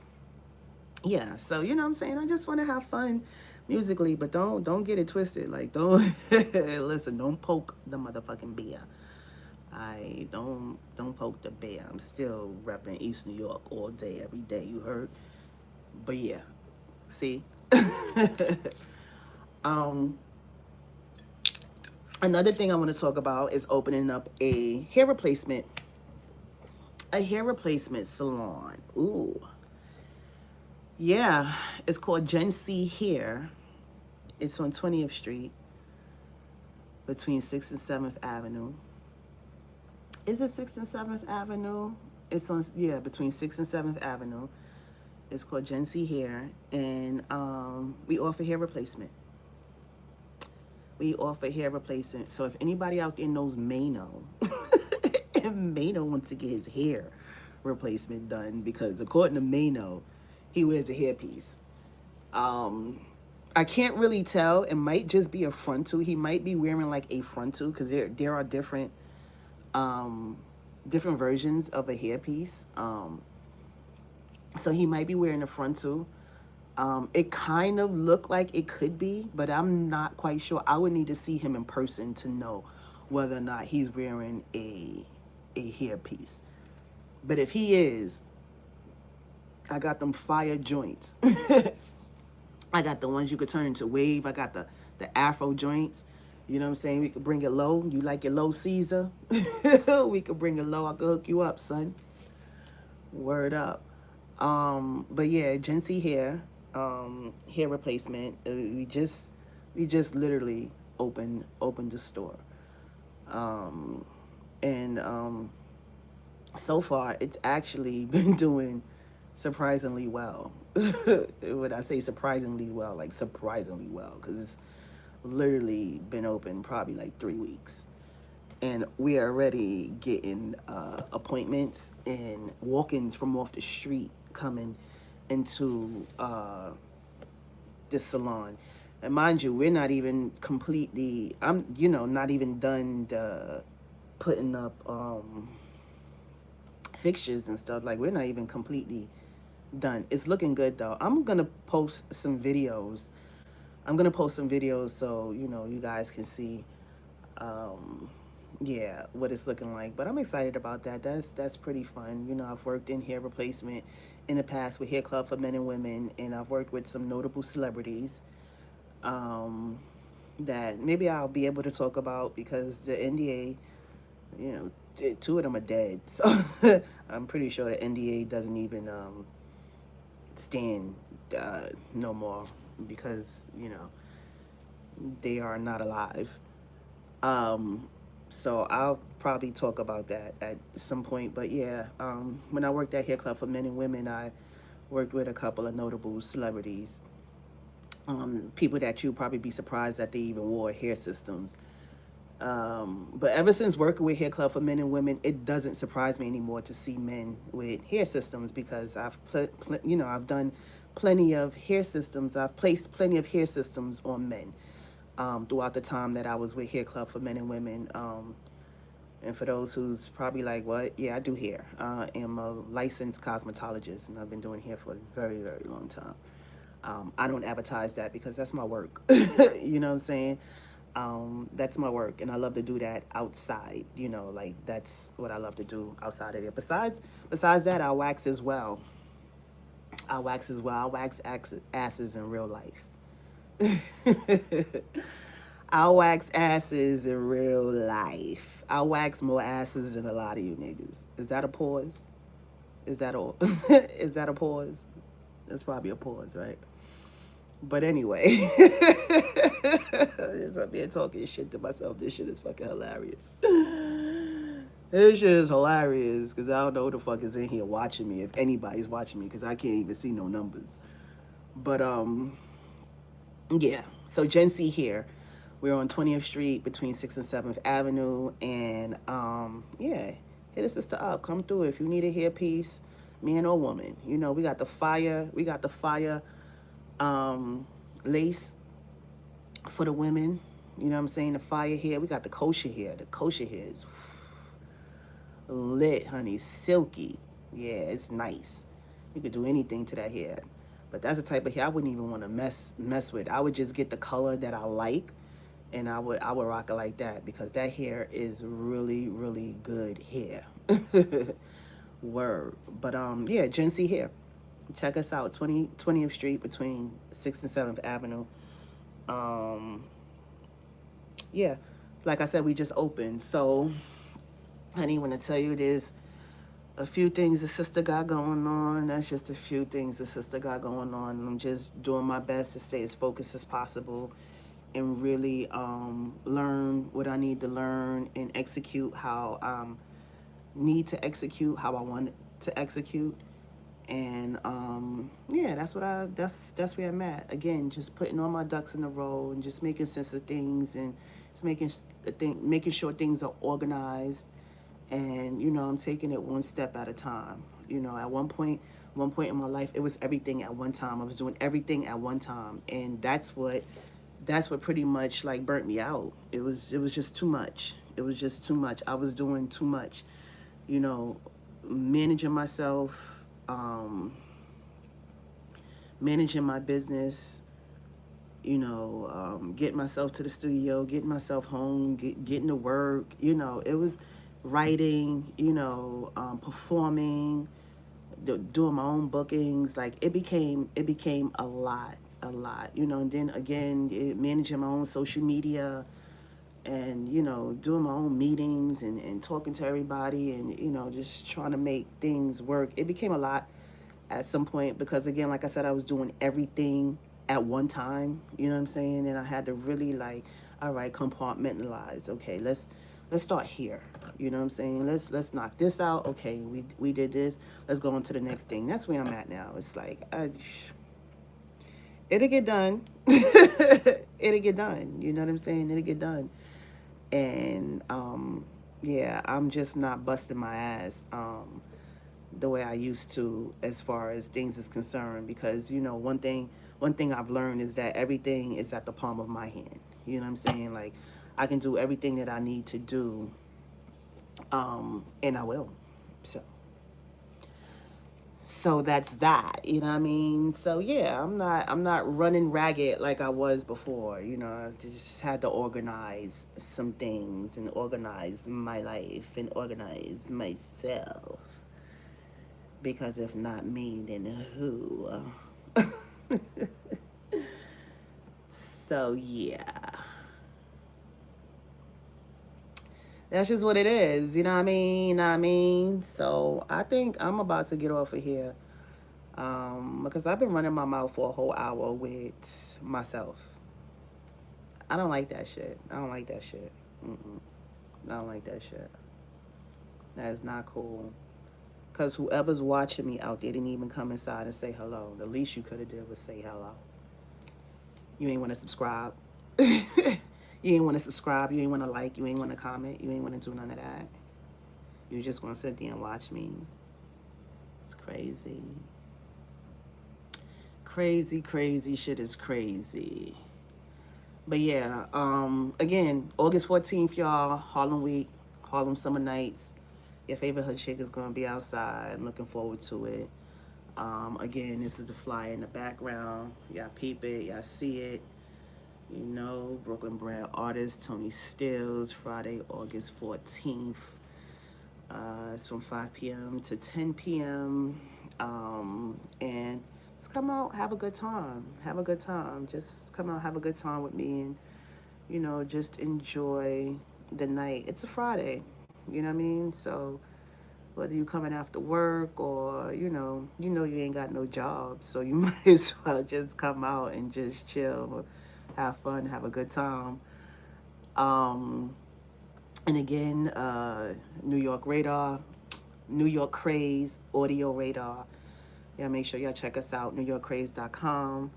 Yeah, so you know what I'm saying? I just want to have fun musically, but don't get it twisted. Like don't listen, don't poke the motherfucking bear. I don't poke the bear. I'm still repping East New York all day, every day, you heard? But yeah. See? um Another thing I want to talk about is opening up a hair replacement salon. Ooh. Yeah, it's called Gen C Hair. It's on 20th Street between 6th and 7th Avenue. Is it 6th and 7th Avenue? It's on, yeah, between 6th and 7th Avenue. It's called Gen C Hair, and we offer hair replacement. We offer hair replacement. So if anybody out there knows Mano, and Mano wants to get his hair replacement done, because according to Mano, he wears a hairpiece. Um, I can't really tell. It might just be a frontal. He might be wearing like a frontal because there are um, different versions of a hairpiece. So he might be wearing a frontal. It kind of looked like it could be, but I'm not quite sure. I would need to see him in person to know whether or not he's wearing a hairpiece. But if he is, I got them fire joints. I got the ones you could turn into wave. I got the afro joints. You know what I'm saying? We could bring it low. You like your low Caesar? We could bring it low. I could hook you up, son. Word up. But yeah, Gen C hair, hair replacement. We just literally opened the store. And so far it's actually been doing surprisingly well. When I say surprisingly well, like surprisingly well, because it's literally been open probably like 3 weeks. And we are already getting appointments and walk-ins from off the street coming into this salon. And mind you, we're not even completely, not even done putting up fixtures and stuff. Like, we're not even completely done. It's looking good though. I'm gonna post some videos. So you guys can see, um, yeah, what it's looking like. But I'm excited about that. That's pretty fun. I've worked in hair replacement in the past with Hair Club for Men and Women, and I've worked with some notable celebrities um, that maybe I'll be able to talk about because the NDA, two of them are dead. So I'm pretty sure the NDA doesn't even stand no more because they are not alive. Um, so I'll probably talk about that at some point. But yeah, when I worked at Hair Club for Men and Women, I worked with a couple of notable celebrities, people that you'd probably be surprised that they even wore hair systems. But ever since working with Hair Club for Men and Women, it doesn't surprise me anymore to see men with hair systems because I've done plenty of hair systems. I've placed plenty of hair systems on men throughout the time that I was with Hair Club for Men and Women. And for those who's probably like, what? Yeah, I do hair. I am a licensed cosmetologist, and I've been doing hair for a very, very long time. I don't advertise that because that's my work. You know what I'm saying? That's my work, and I love to do that outside. Like that's what I love to do outside of it. Besides that, I wax as well. I wax as well. I wax asses in real life. I wax asses in real life. I wax more asses than a lot of you niggas. Is that a pause? Is that all? Is that a pause? That's probably a pause, right? But anyway, just up here talking shit to myself. This shit is fucking hilarious. This shit is hilarious because I don't know who the fuck is in here watching me, if anybody's watching me, because I can't even see no numbers. But yeah. So Gen C here. We're on 20th Street between 6th and 7th Avenue, and yeah, hit a sister up. Come through if you need a hairpiece, man or woman. We got the fire. We got the fire lace for the women. You know what I'm saying? The fire hair. We got the kosher hair. The kosher hair is lit, honey. Silky. Yeah, it's nice. You could do anything to that hair. But that's the type of hair I wouldn't even want to mess with. I would just get the color that I like, and I would rock it like that because that hair is really, really good hair. Word. But yeah, Gen C hair. Check us out, 20th Street between 6th and 7th Avenue. Yeah, like I said, we just opened. So, honey, when I tell you there's a few things the sister got going on, that's just a few things the sister got going on. I'm just doing my best to stay as focused as possible and really learn what I need to learn and execute how I need to execute, how I want to execute. And yeah, that's where I'm at. Again, just putting all my ducks in a row and just making sense of things and just making sure things are organized. And I'm taking it one step at a time. At one point in my life, it was everything at one time. I was doing everything at one time, and that's what pretty much like burnt me out. It was just too much. It was just too much. I was doing too much. Managing myself. Managing my business, getting myself to the studio, getting myself home, getting to work, it was writing, performing, doing my own bookings. Like it became a lot, and then again, managing my own social media and, doing my own meetings and talking to everybody and, just trying to make things work. It became a lot at some point because, again, like I said, I was doing everything at one time, you know what I'm saying? And I had to really all right, compartmentalize. Okay, let's let's start here. You know what I'm saying? Let's knock this out. Okay, we did this. Let's go on to the next thing. That's where I'm at now. It's like it'll get done. It'll get done. You know what I'm saying? It'll get done. And yeah, I'm just not busting my ass the way I used to as far as things is concerned, because you know one thing I've learned is that everything is at the palm of my hand. You know what I'm saying? Like I can do everything that I need to do, and I will. So so that's that. You know what I mean? So yeah, I'm not running ragged like I was before. You know, I just had to organize some things and organize my life and organize myself, because if not me, then who? So yeah, that's just what it is. You know what I mean? You know what I mean? So I think I'm about to get off of here, because I've been running my mouth for a whole hour with myself. I don't like that shit. I don't like that shit. Mm-mm. I don't like that shit. That is not cool. Because whoever's watching me out there didn't even come inside and say hello. The least you could have did was say hello. You ain't want to subscribe. You ain't want to subscribe. You ain't want to like. You ain't want to comment. You ain't want to do none of that. You just want to sit there and watch me. It's crazy. Crazy, crazy shit is crazy. But yeah, again, August 14th, y'all, Harlem Week, Harlem Summer Nights. Your favorite hood chick is going to be outside. I'm looking forward to it. Again, this is the flyer in the background. Y'all peep it. Y'all see it. You know, Brooklyn Brand artist ToniSteelz, Friday, August 14th. It's from 5 p.m. to 10 p.m. And just come out, have a good time. Have a good time. Just come out, have a good time with me, and you know, just enjoy the night. It's a Friday, you know what I mean? So whether you coming after work or you ain't got no job, so you might as well just come out and just chill, have fun, have a good time. Um, and again, New York Radar, New York Craze, Audio Radar. Yeah, make sure y'all check us out, NewYorkCraze.com.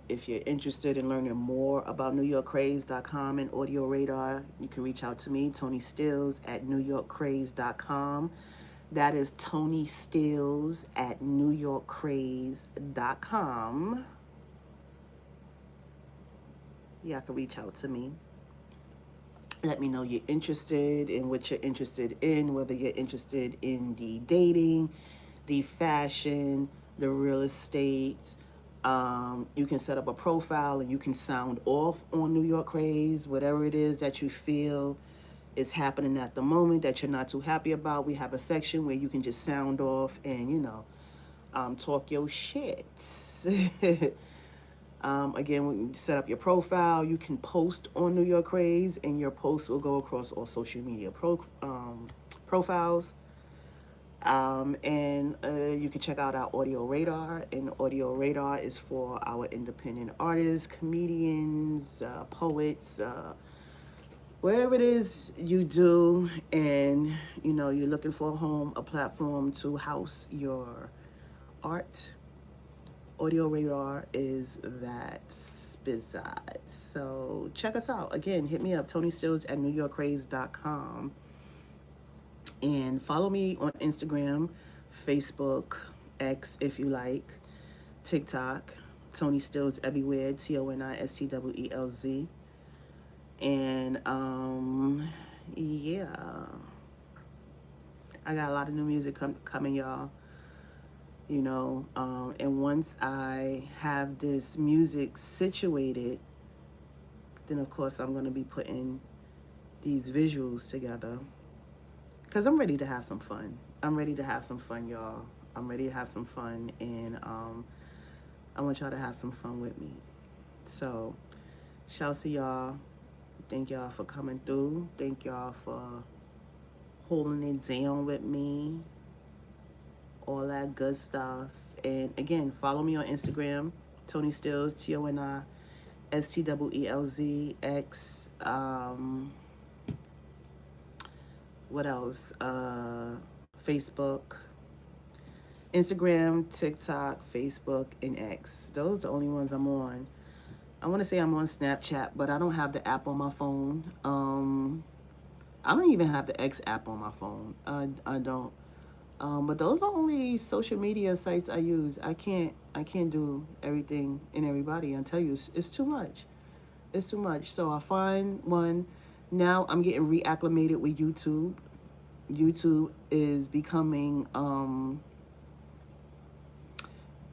If you're interested in learning more about NewYorkCraze.com and Audio Radar, you can reach out to me, ToniSteelz at NewYorkCraze.com. That is ToniSteelz at NewYorkCraze.com. Y'all can reach out to me. Let me know you're interested in what you're interested in, whether you're interested in the dating, the fashion, the real estate. You can set up a profile and you can sound off on New York Craze, whatever it is that you feel is happening at the moment that you're not too happy about. We have a section where you can just sound off and, talk your shit. Again, when you set up your profile, you can post on New York Craze, and your post will go across all social media profiles. And you can check out our Audio Radar, and Audio Radar is for our independent artists, comedians, poets, wherever it is you do, and you're looking for a home, a platform to house your art. Audio Radar is that bizarre. So check us out. Again, hit me up, ToniSteelz at NewYorkCraze.com. And follow me on Instagram, Facebook, X if you like, TikTok, ToniSteelz everywhere, ToniSteelz. And yeah, I got a lot of new music coming, y'all. And once I have this music situated, then of course I'm going to be putting these visuals together, because I'm ready to have some fun. I'm ready to have some fun, y'all. I'm ready to have some fun, and I want y'all to have some fun with me. So shouts to y'all. Thank y'all for coming through. Thank y'all for holding it down with me. All that good stuff. And again, follow me on Instagram, ToniSteelz, ToniSteelz. What else? Facebook, Instagram, TikTok, Facebook, and X. Those are the only ones I'm on. I want to say I'm on Snapchat, but I don't have the app on my phone. I don't even have the X app on my phone. I don't. But those are the only social media sites I use. I can't do everything and everybody. I tell you, it's too much. It's too much. So I find one. Now I'm getting reacclimated with YouTube. YouTube is becoming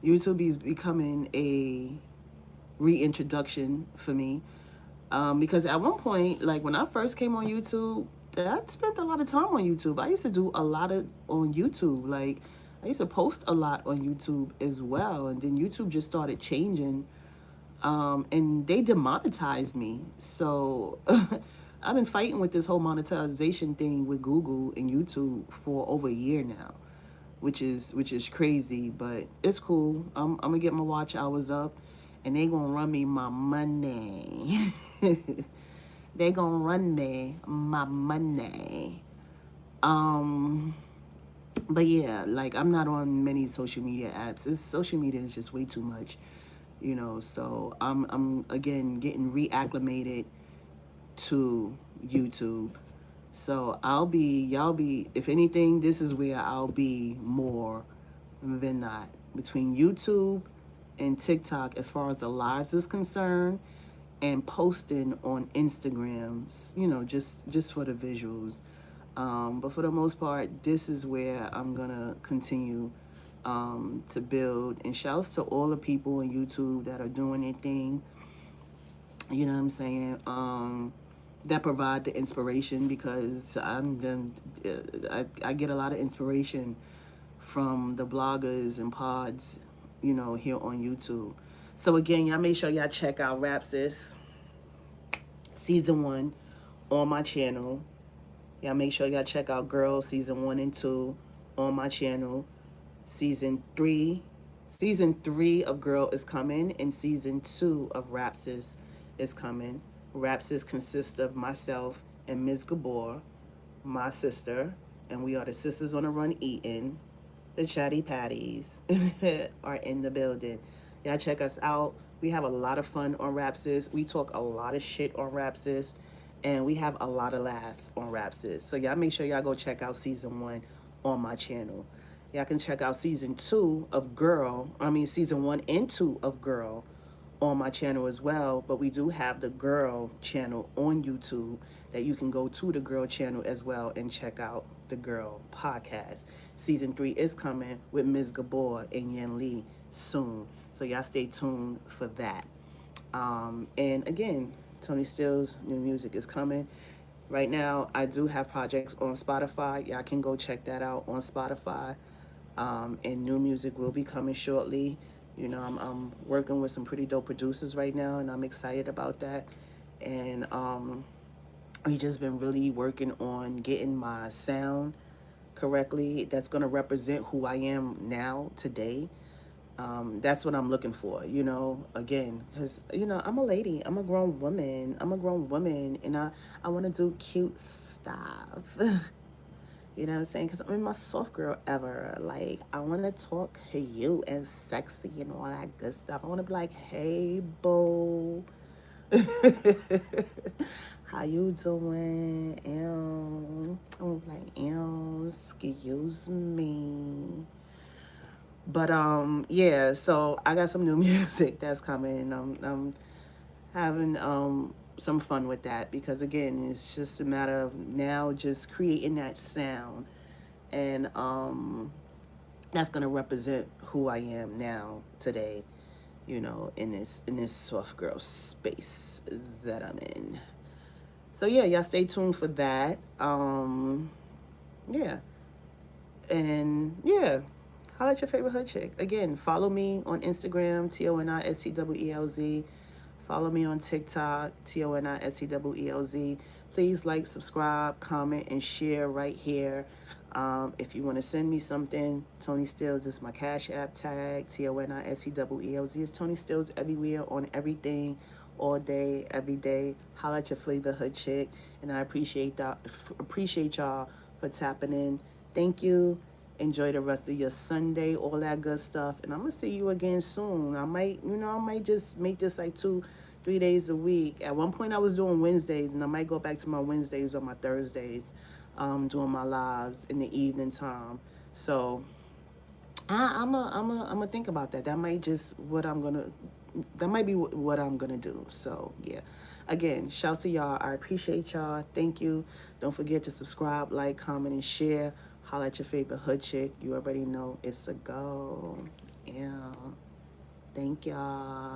YouTube is becoming a reintroduction for me. Because at one point, like when I first came on YouTube, I spent a lot of time on YouTube. I used to do a lot of on YouTube. Like I used to post a lot on YouTube as well. And then YouTube just started changing. And they demonetized me. So I've been fighting with this whole monetization thing with Google and YouTube for over a year now, which is crazy, but it's cool. I'm gonna get my watch hours up, and they gonna run me my money. They gonna run me my money. Um, but yeah, like I'm not on many social media apps. Social media is just way too much, So I'm again getting reacclimated to YouTube. So y'all be, if anything, this is where I'll be more than not. Between YouTube and TikTok, as far as the lives is concerned, and posting on Instagrams, just for the visuals. But for the most part, this is where I'm gonna continue to build. And shouts to all the people on YouTube that are doing their thing. You know what I'm saying? That provide the inspiration, because I get a lot of inspiration from the bloggers and pods, here on YouTube. So again, y'all make sure y'all check out Rap Sis season 1 on my channel. Y'all make sure y'all check out Girls season 1 and 2 on my channel. Season 3 of Girl is coming, and season 2 of Rap Sis is coming. Rap Sis consists of myself and Ms. Gabor, my sister, and we are the Sisters on the Run Eating. The Chatty Patties are in the building. Y'all check us out. We have a lot of fun on Rap Sis. We talk a lot of shit on Rap Sis, and we have a lot of laughs on Rap Sis. So y'all make sure y'all go check out season 1 on my channel. Y'all can check out season 1 and 2 of Girl on my channel as well. But we do have the Girl channel on YouTube that you can go to the Girl channel as well and check out the Girl podcast. Season 3 is coming with Ms. Gabor and Yan Lee soon. So y'all stay tuned for that. And again, ToniSteelz new music is coming. Right now, I do have projects on Spotify. Y'all can go check that out on Spotify. And new music will be coming shortly. I'm working with some pretty dope producers right now, and I'm excited about that. And we just been really working on getting my sound correctly. That's going to represent who I am now, today. That's what I'm looking for, again, because, I'm a lady. I'm a grown woman. And I want to do cute stuff. You know what I'm saying? Because I'm in my soft girl ever. Like, I want to talk cute and sexy and all that good stuff. I want to be like, hey, boo. How you doing? Ew. I'm like, ew, excuse me. But, yeah, so I got some new music that's coming. I'm having, some fun with that, because again, it's just a matter of now just creating that sound, and that's gonna represent who I am now today, in this soft girl space that I'm in. So yeah, y'all stay tuned for that. Yeah, and yeah, holla at your favorite hood chick. Again, follow me on Instagram, ToniSteelz. Follow me on TikTok, ToniSteelz. Please like, subscribe, comment, and share right here. If you want to send me something, ToniSteelz is my Cash App tag, ToniSteelz. It's ToniSteelz everywhere, on everything, all day, every day. Holla at your flavor hood chick, and I appreciate y'all for tapping in. Thank you. Enjoy the rest of your Sunday, all that good stuff. And I'm gonna see you again soon. I might just make this like 3 days a week. At one point I was doing Wednesdays, and I might go back to my Wednesdays or my Thursdays, doing my lives in the evening time. So I'm a think about that. That might be what I'm gonna do. So yeah, again, shouts to y'all. I appreciate y'all. Thank you. Don't forget to subscribe, like, comment, and share. Holla at your favorite hood chick. You already know it's a go. Yeah. Thank y'all.